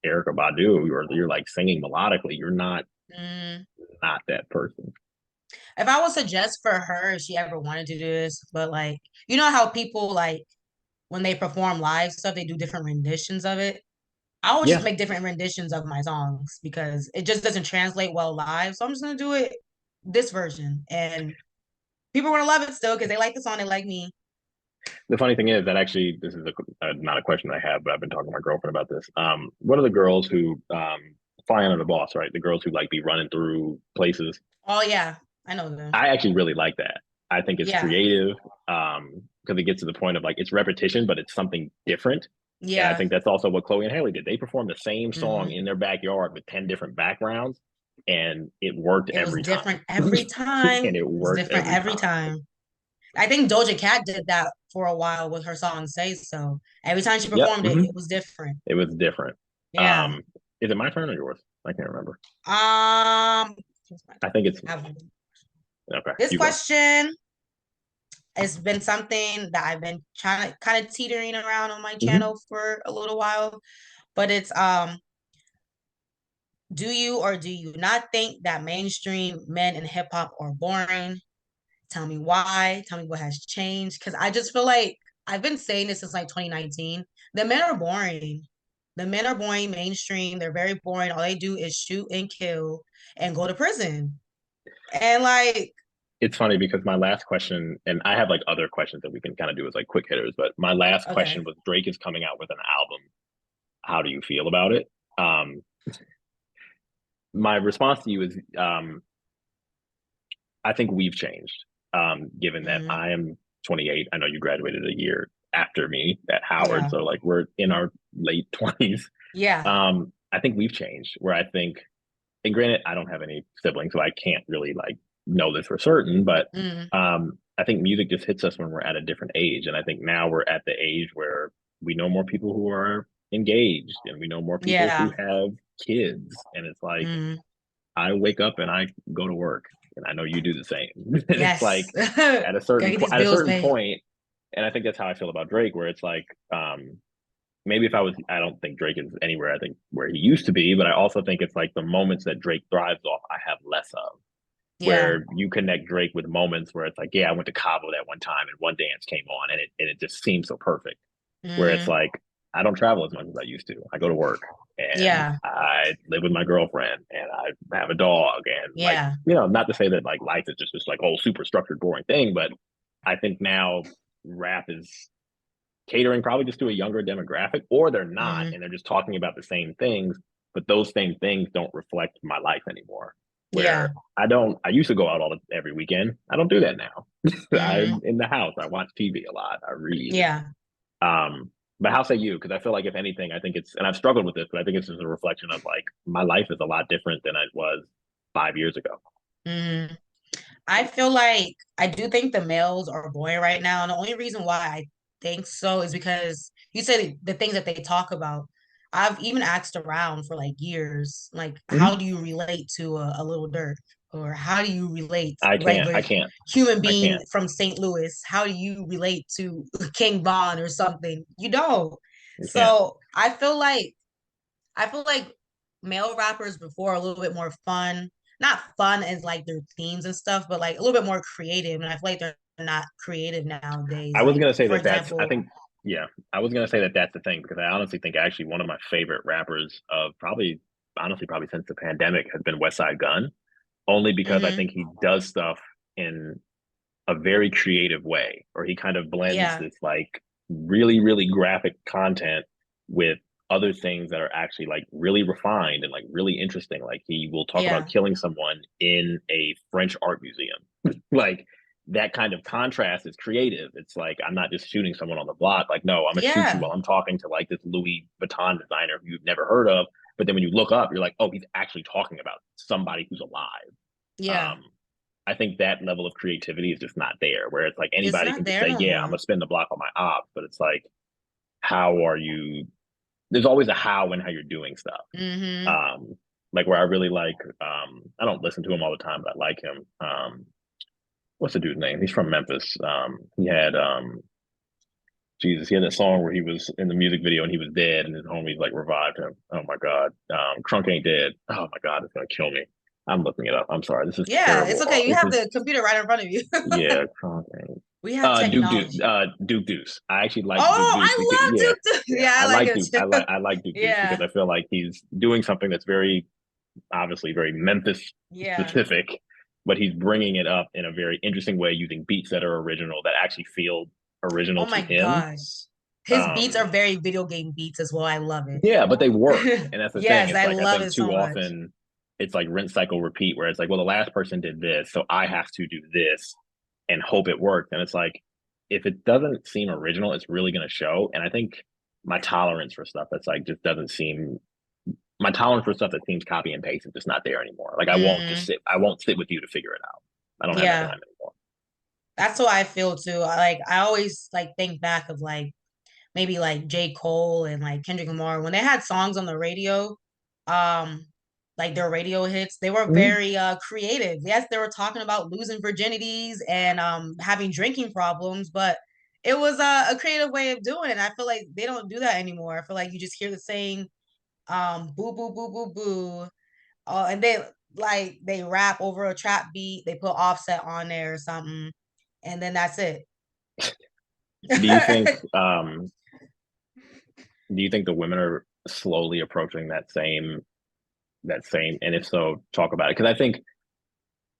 Erica Badu or you're like singing melodically, you're Mm. not that person. If I was to suggest for her if she ever wanted to do this, but like you know how people like when they perform live stuff, they do different renditions of it. I would just Yeah, make different renditions of my songs because it just doesn't translate well live. So I'm just gonna do it this version, and people are gonna love it still because they like the song, they like me. the funny thing is that actually this is not a question I have, but I've been talking to my girlfriend about this. What are the girls who fly under the boss, right? The girls who like be running through places. Oh yeah, I know them. I actually really like that. I think it's Yeah, creative because it gets to the point of like it's repetition, but it's something different. And I yeah. think that's also what Chloe and Haley did. They performed the same song Hmm. in their backyard with 10 different backgrounds, and it worked It was every time. different every time. And It it was worked different every every time. time. I think Doja Cat did that for a while with her song "Say So." Every time she Yep. performed it, it was different. It was different. Yeah. Um, is it my turn or yours? I can't remember. It's my I think it's turn. okay. This You go. question has been something that I've been trying to kind of teetering around on my Hmm. channel for a little while, but it's do you or do you not think that mainstream men in hip hop are boring? Tell me why. Tell me what has changed. Because I just feel like I've been saying this since like 2019. The men are boring. The men are boring mainstream. They're very boring. All they do is shoot and kill and go to prison. And like, It's funny because my last question, and I have like other questions that we can kind of do as like quick hitters, but my last okay. question was Drake is coming out with an album. How do you feel about it? My response to you is I think we've changed. Given that Hmm. I am 28, I know you graduated a year after me at Howard, Yeah. so like we're in our late 20s. Yeah. I think we've changed where I think, and granted, I don't have any siblings, so I can't really like know this for certain, but Mm. I think music just hits us when we're at a different age. And I think now we're at the age where we know more people who are engaged and we know more people who Yeah. have kids. And it's like, Mm. I wake up and I go to work, and I know you do the same. And it's Yes. like Gotta get these at a bills certain paid. point, and I think that's how I feel about Drake, where it's like, maybe if I was, I don't think Drake is anywhere I think where he used to be, but I also think it's like the moments that Drake thrives off, I have less of. Yeah. Where you connect Drake with moments where it's like, yeah, I went to Cabo that one time and one dance came on and it just seems so perfect. Where it's Mm. like, I don't travel as much as I used to. I go to work and Yeah. I live with my girlfriend and I have a dog and like, Yeah. not to say that like life is just this like whole super structured, boring thing, but I think now rap is catering probably just to a younger demographic, or they're not, Mm. and they're just talking about the same things, but those same things don't reflect my life anymore. Where Yeah. I used to go out every weekend. I don't do that now. Mm. I'm in the house. I watch TV a lot. I read. Yeah. But how say you? Because I feel like if anything, I think it's, and I've struggled with this, but I think it's just a reflection of like my life is a lot different than it was 5 years ago. Mhm. I feel like I do think the males are boring right now. And the only reason why I think so is because you said the things that they talk about. I've even asked around for like years, like, how Mhm. do you relate to a little dirt? Or how do you relate I can't, regular I can't, human I being can't. from St. Louis? How do you relate to King Von or something? You don't. You can't. So I feel like male rappers before are a little bit more fun. Not fun as like their themes and stuff, but like a little bit more creative. And I feel like they're not creative nowadays. I was Like, gonna say for that that's, I example, think, yeah, I was gonna say that that's the thing because I honestly think actually one of my favorite rappers of probably, honestly, probably since the pandemic has been West Side Gun, only because I hmm think he does stuff in a very creative way, or he kind of blends yeah, this like really, really graphic content with other things that are actually like really refined and like really interesting. Like he will talk about yeah, killing someone in a French art museum. Like that kind of contrast is creative. It's like I'm not just shooting someone on the block. Like, no, I'm gonna shoot you yeah, while I'm talking to like this Louis Vuitton designer who you've never heard of. But then when you look up, you're like, oh, he's actually talking about somebody who's alive. yeah. Um, I think that level of creativity is just not there, where it's like It's anybody can not just there say, no yeah, I'm more. gonna spin the block on my ops, but it's like, how are you? There's always a how and how you're doing stuff. hmm Um, like where I really like, I don't listen to him all the time, but I like him. What's the dude's name? He's from Memphis. He had, Jesus, he had that song where he was in the music video and he was dead and his homies like revived him. Oh my God. Crunk ain't dead. Oh my God, it's gonna kill me. I'm looking it up. I'm sorry. This is Yeah, it's terrible. okay. You This have is the computer right in front of you. Yeah, Crunk ain't. We have technology. Duke Deuce. I actually like Duke Oh, Deuce because I love yeah, Duke. Duke. yeah, Yeah, I I like like it Duke. too. I like Duke Deuce because Yeah, I feel like he's doing something that's very obviously very Memphis yeah. specific, but he's bringing it up in a very interesting way using beats that are original that actually feel Oh original to my him. gosh. His beats Um, are very video game beats as well. I love yeah, but they work, it. and that's the thing. Yes, It's I like I love think it too so much. often it's like rinse, cycle, repeat, where it's like, well, the last person did this, so I have to do this and hope it worked. And it's like, if it doesn't seem original, it's really going to show. And I think my tolerance for stuff that's like just doesn't seem my tolerance for stuff that seems copy and paste is just not there anymore. Like hmm I won't sit with you to figure it out. I don't have that Yeah, time anymore. that's what I feel too. I always like think back of like maybe like J. Cole and like Kendrick Lamar when they had songs on the radio, um, like their radio hits, they were Mhm. very creative. Yes, they were talking about losing virginities and having drinking problems, but it was a creative way of doing it. I feel like they don't do that anymore. I feel like you just hear the saying boo boo boo boo boo. And they rap over a trap beat, they put offset on there or something, and then that's it. Do you think do you think the women are slowly approaching that same and if so talk about it because I think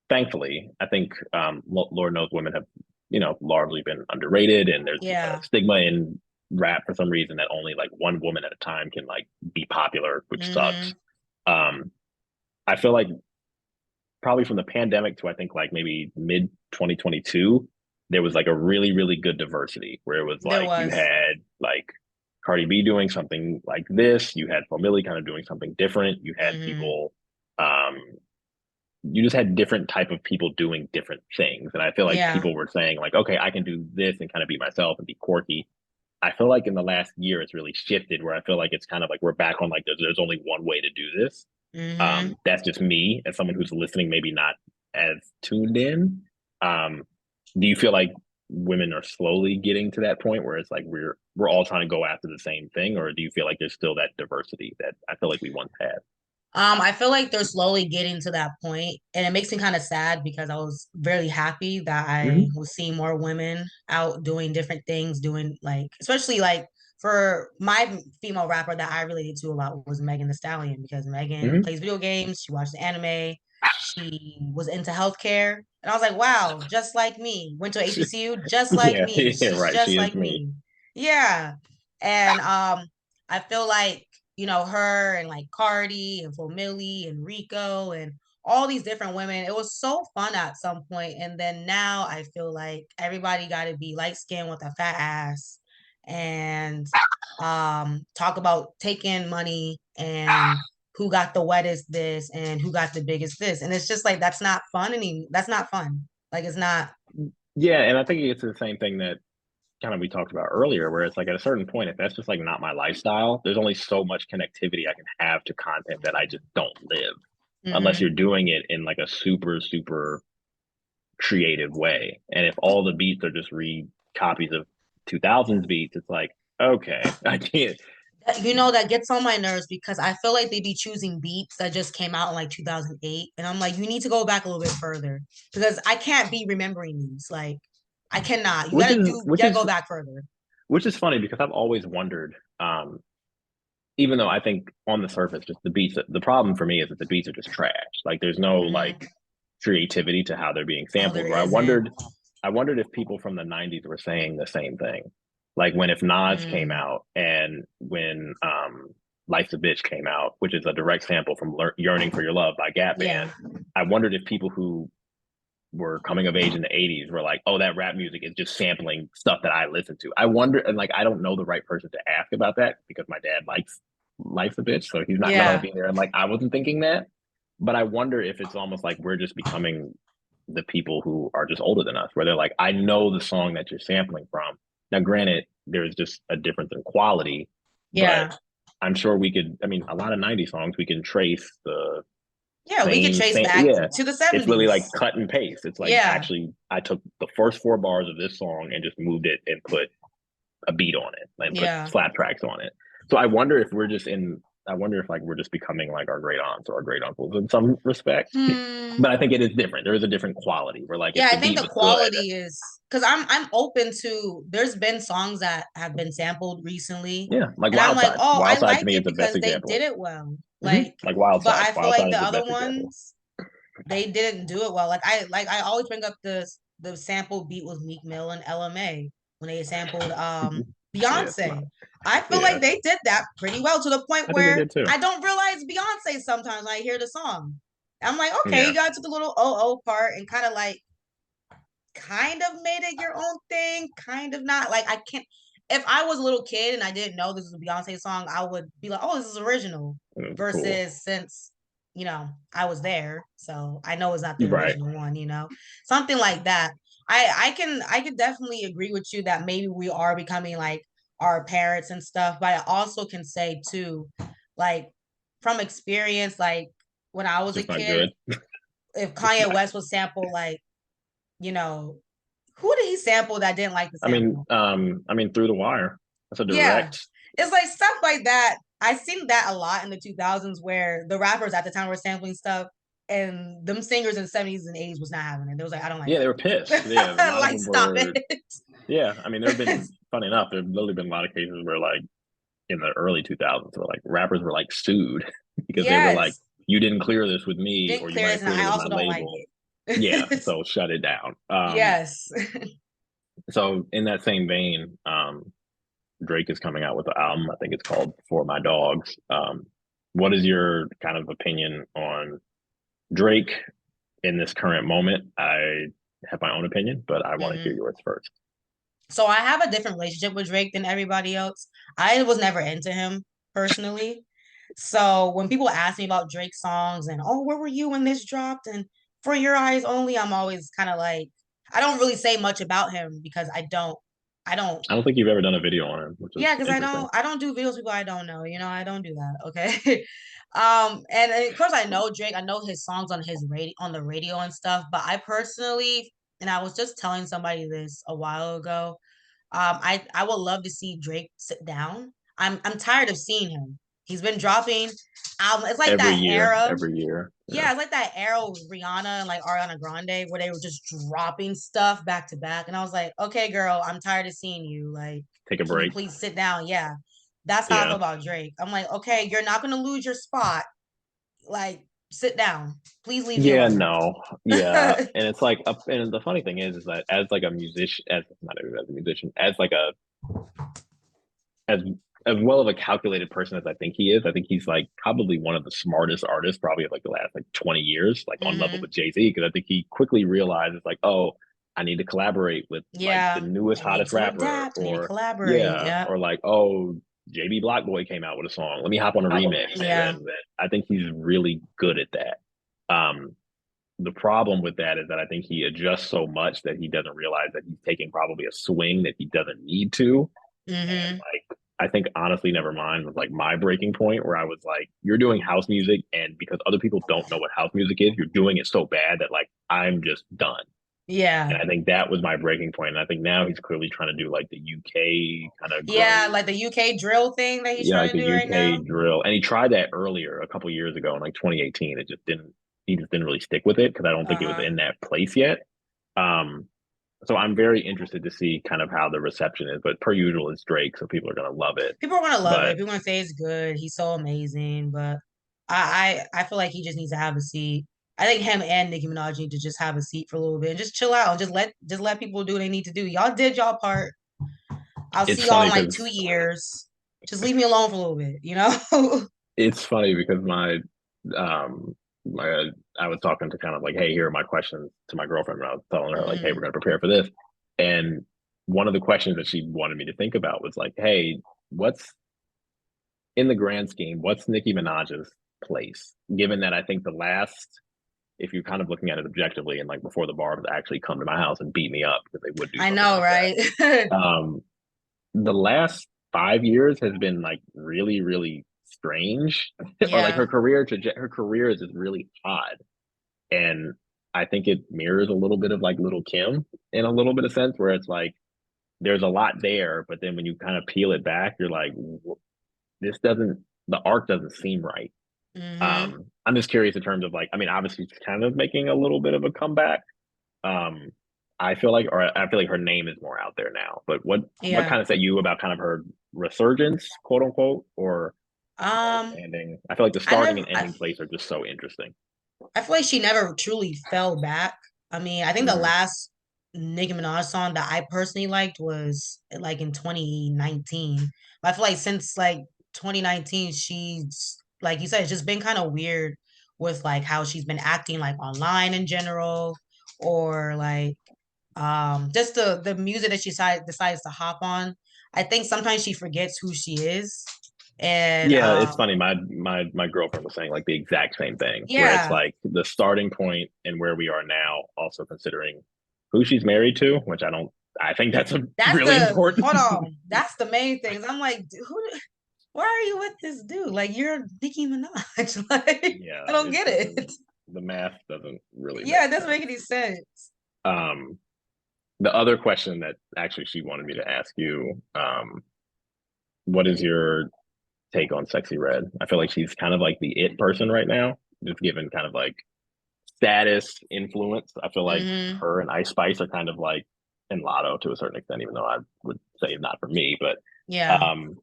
thankfully I think Lord knows women have largely been underrated and there's a Yeah. stigma in rap for some reason that only like one woman at a time can like be popular which sucks. hmm um I feel like probably from the pandemic to I think like maybe mid 2022 there was like a really really good diversity where it was There like you was. had like Cardi B doing something like this, you had Flo kind of doing something different, you had hmm people um you just had different type of people doing different things. And I feel like Yeah. people were saying like, okay, I can do this and kind of be myself and be quirky. I feel like in the last year it's really shifted where I feel like it's kind of like we're back on like there's only one way to do this. hmm That's just me as someone who's listening, maybe not as tuned in. Um, do you feel like women are slowly getting to that point where it's like we're all trying to go after the same thing, or do you feel like there's still that diversity that I feel like we once had? I feel like they're slowly getting to that point, and it makes me kind of sad because I was very happy that I Mm-hmm. was seeing more women out doing different things, doing like, especially like for my female rapper that I related to a lot was Megan Thee Stallion because Megan Mm-hmm. plays video games, she watches anime, she was into healthcare, and I was like, wow, just like me. Went to HBCU, just like Yeah, me. yeah, She's right. She just is like me. me. Yeah, and I feel like her and like Cardi and Flo and Rico and all these different women. It was so fun at some point, and then now I feel like everybody got to be light skinned with a fat ass, and talk about taking money and who got the wettest this and who got the biggest this. And it's just like that's not fun that's not fun. Like it's not. Yeah, and I think it's the same thing that kind of we talked about earlier, where it's like at a certain point, if that's just like not my lifestyle, there's only so much connectivity I can have to content that I just don't live, unless you're Mhm. doing it in like a super, super creative way. And if all the beats are just re copies of 2000s beats, it's like, okay, I can't. You know, that gets on my nerves because I feel like they be choosing beats that just came out in like 2008. And I'm like, you need to go back a little bit further because I can't be remembering these. Like, I cannot. Which is You which gotta is go back further. which is funny because I've always wondered, even though I think on the surface, just the beats, the problem for me is that the beats are just trash. Like there's no Mhm. like creativity to how they're being Oh, sampled. there Where isn't. I wondered if people from the '90s were saying the same thing. Like when if Nas came Mm. out and when Life's a Bitch came out, which is a direct sample from Yearning for Your Love by Gap Yeah. Band. I wondered if people who were coming of age in the '80s were like, oh, that rap music is just sampling stuff that I listen to. I wonder, and like, I don't know the right person to ask about that because my dad likes Life's a Bitch, so he's not gonna Yeah. be there. And like, I wasn't thinking that, but I wonder if it's almost like we're just becoming the people who are just older than us, where they're like, I know the song that you're sampling from. Now, granted, there's just a difference in quality, but Yeah. I'm sure we could. I mean, a lot of '90s songs we can trace the Yeah. We could trace back yeah, to the it's literally 70s. like cut and paste. It's like Yeah. actually I took the first four bars of this song and just moved it and put a beat on it and put Yeah. slap tracks on it. So I wonder if we're just in I wonder if like we're just becoming like our great aunts or our great uncles in some respects. Hmm. But I think it is different. There is a different quality where like Yeah, if I the think beat the was good, quality is because I'm open to there's been songs that have been sampled recently yeah, like and I'm Wild like, Side. oh, I Wild Side to like me it is the best because they did example. it well. Like, Like Wild but Side. I feel Wild like Side the is the other best example. ones they didn't do it well. Like I always bring up the sample beat with Meek Mill and LMA when they sampled Yeah, it's not. Beyonce. I feel Yeah, like they did that pretty well to the point I think they where did too. I don't realize Beyonce sometimes when I hear the song. I'm like, okay, Yeah, you got to the little oh part and kind of made it your own thing, kind of not. Like I can't. If I was a little kid and I didn't know this was a Beyonce song, I would be like, "Oh, this is original." it was cool. Versus since I was there, so I know it's not the Right. original one. Something like that. I can definitely agree with you that maybe we are becoming like our parents and stuff, but I also can say too, like from experience, like when I It's was a just not kid, good. if It's Kanye not. West was sampled like you know, who did he sample that didn't like the sample? I mean, Through the Wire. That's a Yeah. direct. It's like stuff like that. I seen that a lot in the 2000s where the rappers at the time were sampling stuff and them singers in the 70s and 80s was not having it. They was like, I don't like Yeah, they were pissed. Yeah, a that. lot of Like, them stop were. it. Yeah, I mean, there have been. Funny enough, there have literally been a lot of cases where, like, in the early 2000s, where like rappers were like sued because they were like, Yes. "You didn't clear this with You me, didn't or you clear might this have and cleared I it with my also don't like label." Yeah, it. so shut it down. Yes. So in that same vein, Drake is coming out with an album. I think it's called For My Dogs. What is your kind of opinion on Drake in this current moment? I have my own opinion, but I want to hear Mhm. yours first. So I have a different relationship with Drake than everybody else. I was never into him personally. So when people ask me about Drake songs and where were you when this dropped and For Your Eyes Only, I'm always kind of like I don't really say much about him because I don't I don't think you've ever done a video on him, which yeah, is because I interesting. don't I don't do videos with people I don't know. I don't do that. Okay. And of course I know Drake, I know his songs on his radio on the radio and stuff, but I personally and I was just telling somebody this a while ago. I would love to see Drake sit down. I'm tired of seeing him. He's been dropping album. It's like that era. Every year. Yeah. Yeah, it's like that era with Rihanna and like Ariana Grande where they were just dropping stuff back to back. And I was like, okay, girl, I'm tired of seeing you. Like, Take a can you break. please sit down? Yeah. That's how I feel Yeah. about Drake. I'm like, okay, you're not gonna lose your spot. Like, sit down. Please leave me Yeah, alone. no. Yeah. And it's like, and the funny thing is that as like a musician, as not even as a musician, as like as as well of a calculated person as I think he is, I think he's like probably one of the smartest artists probably of like the last like 20 years, like on level Hmm. with Jay-Z, because I think he quickly realizes like, oh, I need to collaborate with like the Yeah. newest I need hottest to rapper, adapt. I need to or collaborate. yeah, Yep. or like, oh, JB Block Boy came out with a song. Let me hop on a remix. Yeah. And I think he's really good at that. Um, the problem with that is that I think he adjusts so much that he doesn't realize that he's taking probably a swing that he doesn't need to. And Hmm. like, I think honestly, Nevermind was like my breaking point where I was like, you're doing house music, and because other people don't know what house music is, you're doing it so bad that like I'm just done. And Yeah. I think that was my breaking point. And I think now he's clearly trying to do like the UK kind of Yeah. grunge, Like the UK drill thing that he's yeah, trying like to the do right UK now. drill. And he tried that earlier a couple years ago in like 2018. It just didn't, he just didn't really stick with it because I don't think it was Uh-huh. in that place yet. Um, so I'm very interested to see kind of how the reception is. But per usual, it's Drake, so people are gonna love it. People are gonna love it. But People are gonna say it's good. He's so amazing, but I feel like he just needs to have a seat. I think him and Nicki Minaj need to just have a seat for a little bit and just chill out and just let people do what they need to do. Y'all did y'all part. I'll it's see y'all funny in like because 2 years. Just leave me alone for a little bit, you know? it's funny because um my I was talking to kind of like, hey, here are my questions to my girlfriend, and I was telling her like, hey, we're Hmm. gonna prepare for this. And one of the questions that she wanted me to think about was like, hey, what's in the grand scheme, what's Nicki Minaj's place? Given that I think the last, if you're kind of looking at it objectively, and like before the Barbs actually come to my house and beat me up because they would do I something know, like right? that. The last 5 years has been like really, really strange, or like Yeah. her career is just really odd, and I think it mirrors a little bit of like Little Kim in a little bit of sense, where it's like there's a lot there, but then when you kind of peel it back, you're like, this doesn't, the arc doesn't seem right. Hmm. I'm just curious in terms of like, I mean, obviously she's kind of making a little bit of a comeback. Um, I feel like her name is more out there now. But what Yeah. kind of set you about kind of her resurgence, quote unquote, or Um, standing? I feel like the I starting never and ending place are just so interesting. I feel like she never truly fell back. I mean, I think the Mm-hmm. last Nicki Minaj song that I personally liked was like in 2019. But I feel like since like 2019, she's like you said, it's just been kind of weird with like how she's been acting like online in general, or like just the music that she decides to hop on. I think sometimes she forgets who she is. And Yeah, it's funny. My girlfriend was saying like the exact same thing, where it's yeah, like the starting point and where we are now, also considering who she's married to, which I don't. I think that's a that's really the important. hold on. That's the main things. I'm like, who? Why are you with this dude? Like, you're Nicki Minaj. Like, I Yeah, don't it get doesn't. it. The math doesn't really Yeah, make it doesn't make sense. any sense. Um, the other question that actually she wanted me to ask you, what is your take on Sexy Red? I feel like she's kind of like the it person right now, just given kind of like status, influence. I feel like Hmm. her and Ice Spice are kind of like, and Lotto to a certain extent, even though I would say not for me, but Yeah, um,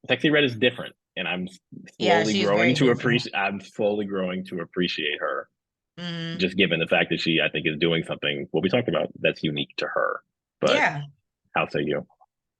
Sexy Red is different, and yeah, she's very different. I'm slowly growing to appreciate her, Hmm. just given the fact that she, I think, is doing something, what we talked about, that's unique to her. But Yeah, how say you?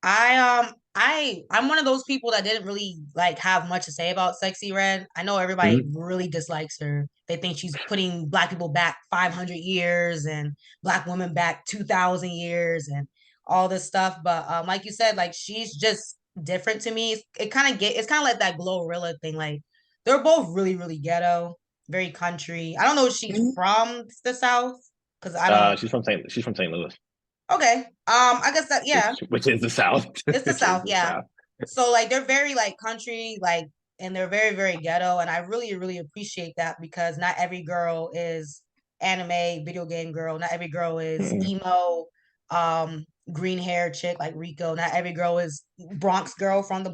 I'm one of those people that didn't really like have much to say about Sexy Red. I know everybody Mm-hmm. really dislikes her. They think she's putting black people back 500 years and black women back 2000 years and all this stuff. But like you said, like she's just different to me. It's kind of like that Glorilla thing. Like they're both really really ghetto, very country. I don't know if she's from the South because I don't. She's from St. Louis, Okay. I guess that yeah. which is the South. It's the Which is South, the yeah. South. So like they're very like country, like and they're very, very ghetto. And I really, really appreciate that because not every girl is anime, video game girl. Not every girl is Mm-hmm. emo, green hair chick like Rico. Not every girl is Bronx girl from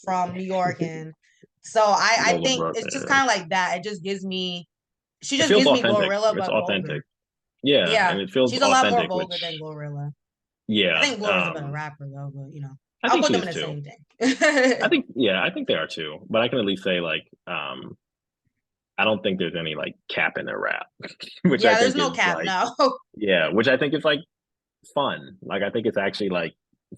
from New York. And so I Lola think Brooke. it's just kind of like that. It just gives me she It just feels gives me authentic. Glorilla It's but vulgar. authentic. Yeah, and Yeah. it feels She's a lot more authentic, vulgar than which Glorilla. I yeah, think Glorilla's a better rapper though, but I I'll think put she them in is the too. same thing. I think they are too. But I can at least say like, I don't think there's any like cap in their rap, which I Yeah, there's think no is cap like, now. yeah, which I think is like fun. Like I think it's actually like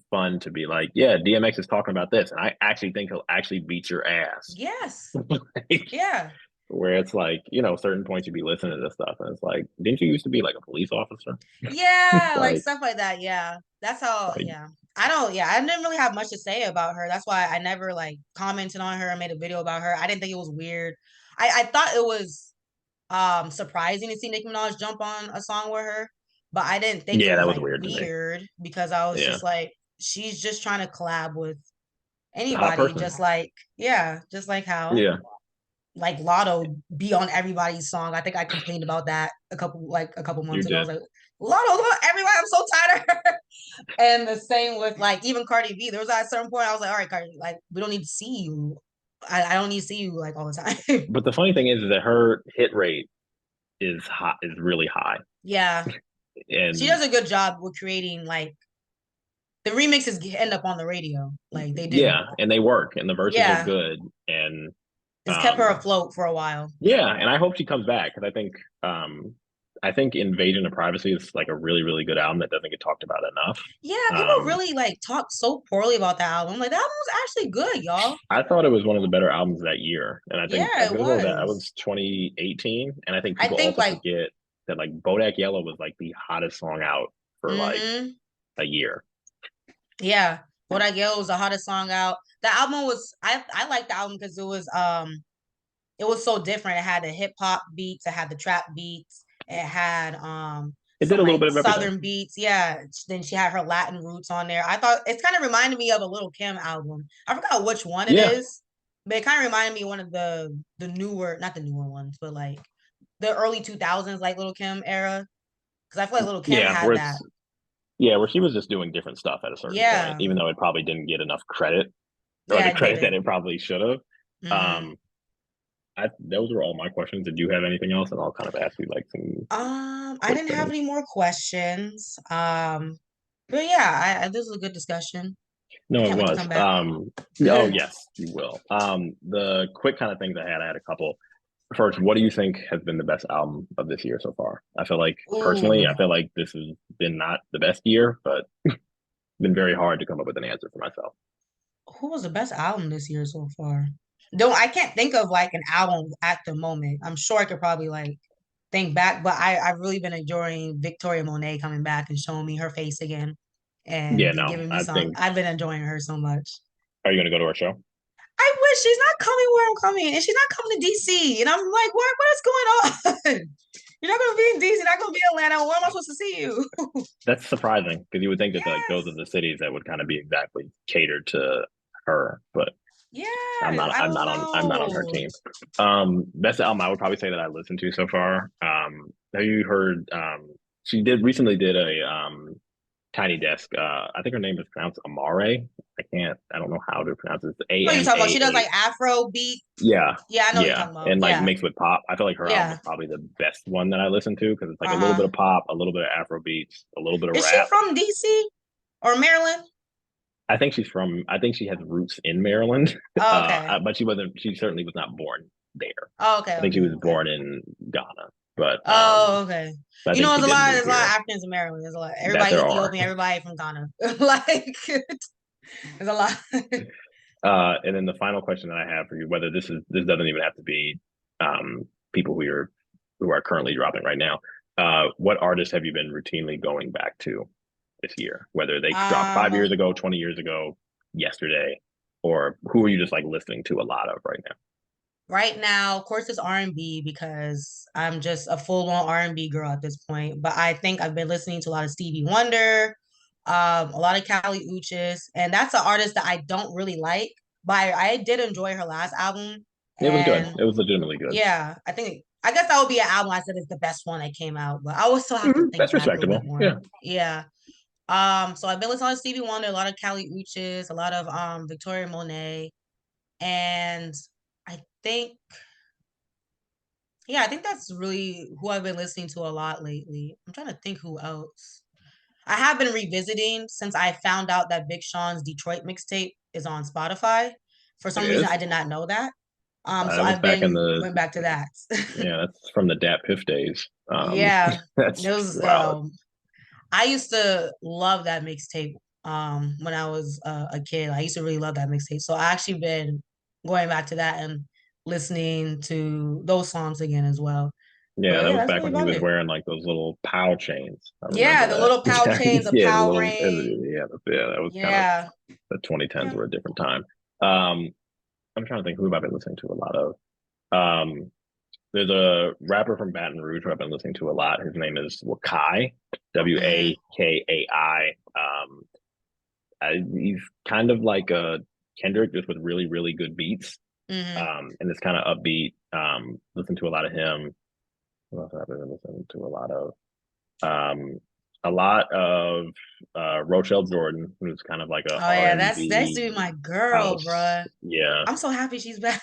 fun to be like, yeah, DMX is talking about this, and I actually think he'll actually beat your ass. Yes. Like, Yeah. where it's like, certain points you'd be listening to this stuff, and it's like, didn't you used to be like a police officer? Yeah, like Like, stuff like that. Yeah. That's how, like, yeah. I don't, yeah, I didn't really have much to say about her. That's why I never like commented on her and made a video about her. I didn't think it was weird. I thought it was surprising to see Nicki Minaj jump on a song with her, but I didn't think it yeah, was that was like weird to me. weird because I was Yeah, just like, she's just trying to collab with a hot anybody, person. just like, yeah, just like how Yeah, like Lotto be on everybody's song. I think I complained about that a couple you months ago. I was did. like, Lotto's on everybody, I'm so tired of her. And the same with like even Cardi B. There was at a certain point I was like, all right, Cardi, like we don't need to see you. I don't need to see you like all the time. But the funny thing is that her hit rate is really high, Yeah. She and does a good job with creating like the remixes end up on the radio. Like they do. yeah, and they work, and the verses are Yeah. good, and It's kept her um, afloat for a while. yeah, and I hope she comes back because I think Invasion of Privacy is like a really really good album that doesn't get talked about enough. Yeah, people Um, really like talk so poorly about that album. Like that album was actually good, y'all. I thought it was one of the better albums that year, and I Yeah, it think that was. was 2018, and I think I people think also like forget that like Bodak Yellow was like the hottest song out for like hmm a year. yeah. What I Get was the hottest song out. The album was I liked the album because it was so different. It had the hip hop beats, it had the trap beats, it had It did some a little like bit of everything. southern beats. Yeah. Then she had her Latin roots on there. I thought it's kind of reminded me of a Little Kim album. I forgot which one it Yeah, is, but it kind of reminded me of one of the newer, not the newer ones, but like the early 2000s, like Little Kim era. Because I feel like Little Kim yeah, had that. where she was just doing different stuff at a certain point, Yeah. even though it probably didn't get enough credit or Yeah, the I credit that didn't. it probably should have. hmm Um, those were all my questions. Did you have anything else? And I'll kind of ask you like some I quick didn't have things. any more questions. But yeah, this was a good discussion. I No, it can't wait to was. come back. Oh yes, you will. The quick kind of things I had a couple. First, what do you think has been the best album of this year so far? I feel like personally, Ooh, I feel like this has been not the best year, but been very hard to come up with an answer for myself. who was the best album this year so far? Don't I can't think of like an album at the moment. I'm sure I could probably like think back, but I've really been enjoying Victoria Monet coming back and showing me her face again Yeah, and no, giving me I some. think. I've been enjoying her so much. Are you going to go to our show? I wish she's not coming where I'm coming, and she's not coming to DC. And I'm like, what is going on? You're not gonna be in DC, you're not gonna be in Atlanta. Where am I supposed to see you? That's surprising because you would think that like those are Yes. the cities that would kind of be exactly catered to her, but Yes. I don't I'm not on her know. team. Best album I would probably say that I listened to so far. Have you heard? She did recently did a Tiny Desk. I think her name is pronounced Amare. I don't know how to pronounce it. It's A What are you M talking about? A She does A. like Afro beat. Yeah, Yeah, I know what you're yeah, talking about. and like Yeah. mixed with pop. I feel like her album is Yeah. probably the best one that I listened to because it's like a little bit Uh-huh. of pop, a little bit of Afro beats, a little bit of Is she rap. from DC or Maryland? I think she has roots in Maryland, Oh, okay. but she certainly was not born there. Oh, okay, I think she okay, was okay. born in Ghana, but Oh, okay. I You know, think she did move there's a lot of here. Africans in Maryland. There's a lot. That Everybody there are. Ethiopian, everybody from Ghana. Like there's a lot. And then the final question that I have for you, whether this doesn't even have to be people who are currently dropping right now. What artists have you been routinely going back to this year? Whether they dropped 5 years Um, ago, 20 years ago, yesterday, or who are you just like listening to a lot of right now? right now, of course, it's R&B because I'm just a full-on R&B girl at this point. But I think I've been listening to a lot of Stevie Wonder, a lot of Kali Uchis, and that's an artist that I don't really like, but I did enjoy her last album. It was good. And It was legitimately good. yeah, I guess that would be an album I said is the best one that came out, but I would still have to think That's back a little respectable. bit more. Yeah. Yeah. So I've been listening to Stevie Wonder, a lot of Kali Uchis, a lot of Victoria Monet, and I think yeah, I think that's really who I've been listening to a lot lately. I'm trying to think who else. I have been revisiting since I found out that Big Sean's Detroit mixtape is on Spotify. For It some reason, I is. did not know that. So It was I've back in been the went back to that. yeah, that's from the Dat Piff days. Yeah, That's there was wild. I used to love that mixtape when I was a kid. I used to really love that mixtape. So I actually been going back to that and listening to those songs again as well. Yeah, But that yeah, was that's back really when he about was it. wearing like those little POW chains. I Yeah, remember the that. little POW chains, the Yeah, the POW little ring. yeah, that was kind of Yeah. the 2010s Yeah. were a different time. Um, I'm trying to think who have I been listening to a lot of. Um, there's a rapper from Baton Rouge who I've been listening to a lot. His name is Wakai, Hmm. Wakai. He's kind of like a Kendrick, just with really, really good beats. Hmm. And it's kind of upbeat. Listen to a lot of him. What else have I been listening to a lot of? Um, a lot of Rochelle Jordan, who's kind of like a Oh R yeah, and that's B doing my girl, house. bruh. Yeah. I'm so happy she's back.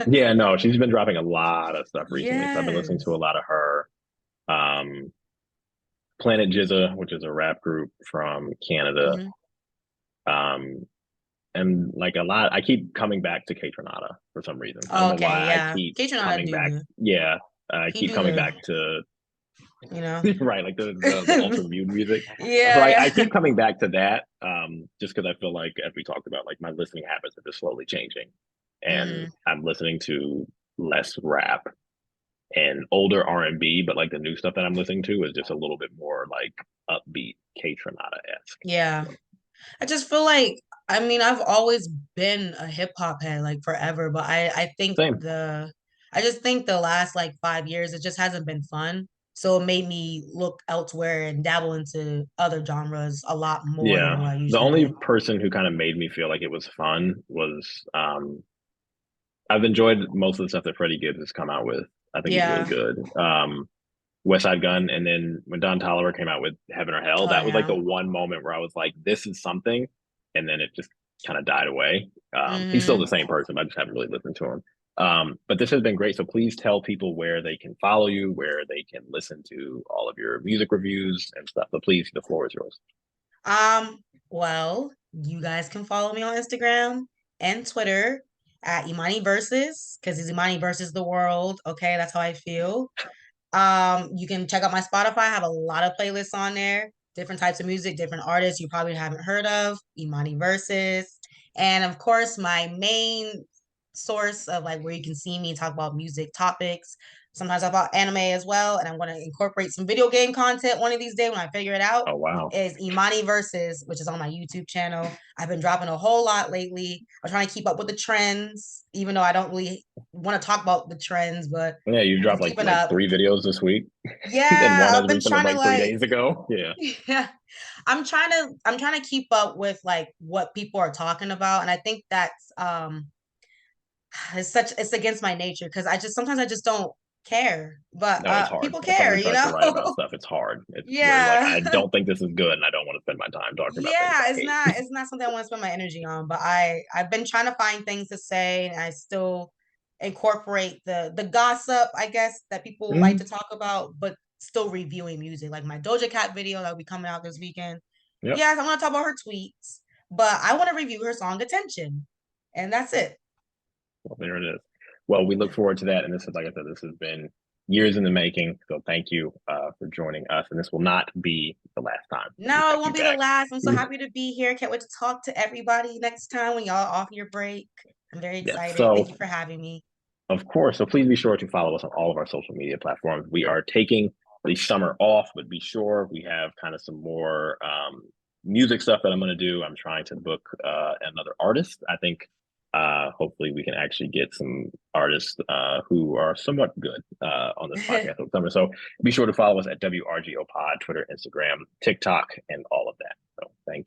Yeah, no, she's been dropping a lot of stuff recently. So I've been listening to a Yes. lot of her. Um, Planet Jizza, which is a rap group from Canada. Hmm. Um, and like a lot, I keep coming back to K Tronada for some reason. I don't know Okay, why I yeah. keep Kitchenada coming do back. the Yeah, I he keep do coming the, back to you know. right, like the ultra mute music. So I Yeah, keep coming back to that, just because I feel like, as we talked about, like my listening habits are just slowly changing, and yeah. I'm listening to less rap and older R&B, but like the new stuff that I'm listening to is just a little bit more like upbeat, K Tronada esque. Yeah. I just feel like, I mean, I've always been a hip hop head like forever, but I think Same. I just think the last like 5 years it just hasn't been fun. So it made me look elsewhere and dabble into other genres a lot more than Yeah. what I The usually only did. person who kind of made me feel like it was fun was I've enjoyed most of the stuff that Freddie Gibbs has come out with. I think he's really Yeah. good. West Side Gun, and then when Don Toliver came out with Heaven or Hell, Oh that was like yeah. the one moment where I was like, "This is something," and then it just kind of died away. He's still the Hmm. same person. I just haven't really listened to him. But this has been great. So please tell people where they can follow you, where they can listen to all of your music reviews and stuff. So please, the floor is yours. Um, well, you guys can follow me on Instagram and Twitter at Imani Versus, because it's Imani versus the world. Okay, that's how I feel. You can check out my Spotify. I have a lot of playlists on there, different types of music, different artists you probably haven't heard of, Imani Versus. And of course, my main source of like where you can see me talk about music topics. Sometimes talk about anime as well. And I'm going to incorporate some video game content one of these days when I figure it out. Oh wow. Is Imani Versus, which is on my YouTube channel. I've been dropping a whole lot lately. I'm trying to keep up with the trends, even though I don't really want to talk about the trends, but Yeah, you I'm dropped keeping like up. three videos this week, and Yeah, one as I've been recent as trying to like three like, days ago. Yeah. yeah, I'm trying to keep up with like what people are talking about, and I think that's it's against my nature because I just sometimes I just don't care, but No, it's hard. people If care, someone you tries to know? write about stuff, it's hard. It's where you're like, Yeah. I don't think this is good, and I don't want to spend my time talking about things Yeah, I hate. it's not something I want to spend my energy on, but I've been trying to find things to say and I still incorporate the gossip, I guess, that people like to Mm, talk about, but still reviewing music. Like my Doja Cat video that'll be coming out this weekend. yep. Yes, I want to talk about her tweets, but I want to review her song Attention. And that's it. Well, there it is. Well, we look forward to that. And this is, like I said, this has been years in the making. So thank you for joining us. And this will not be the last time that we No, have it you won't be the back. last. I'm so happy to be here. Can't wait to talk to everybody next time when y'all off your break. I'm very Yes. excited. Thank So, you for having me. of course, so please be sure to follow us on all of our social media platforms. We are taking the summer off, but be sure we have kind of some more music stuff that I'm going to do. I'm trying to book another artist. I think hopefully we can actually get some artists who are somewhat good on this podcast this summer. So be sure to follow us at WRGO Pod, Twitter, Instagram, TikTok, and all of that. So thank you.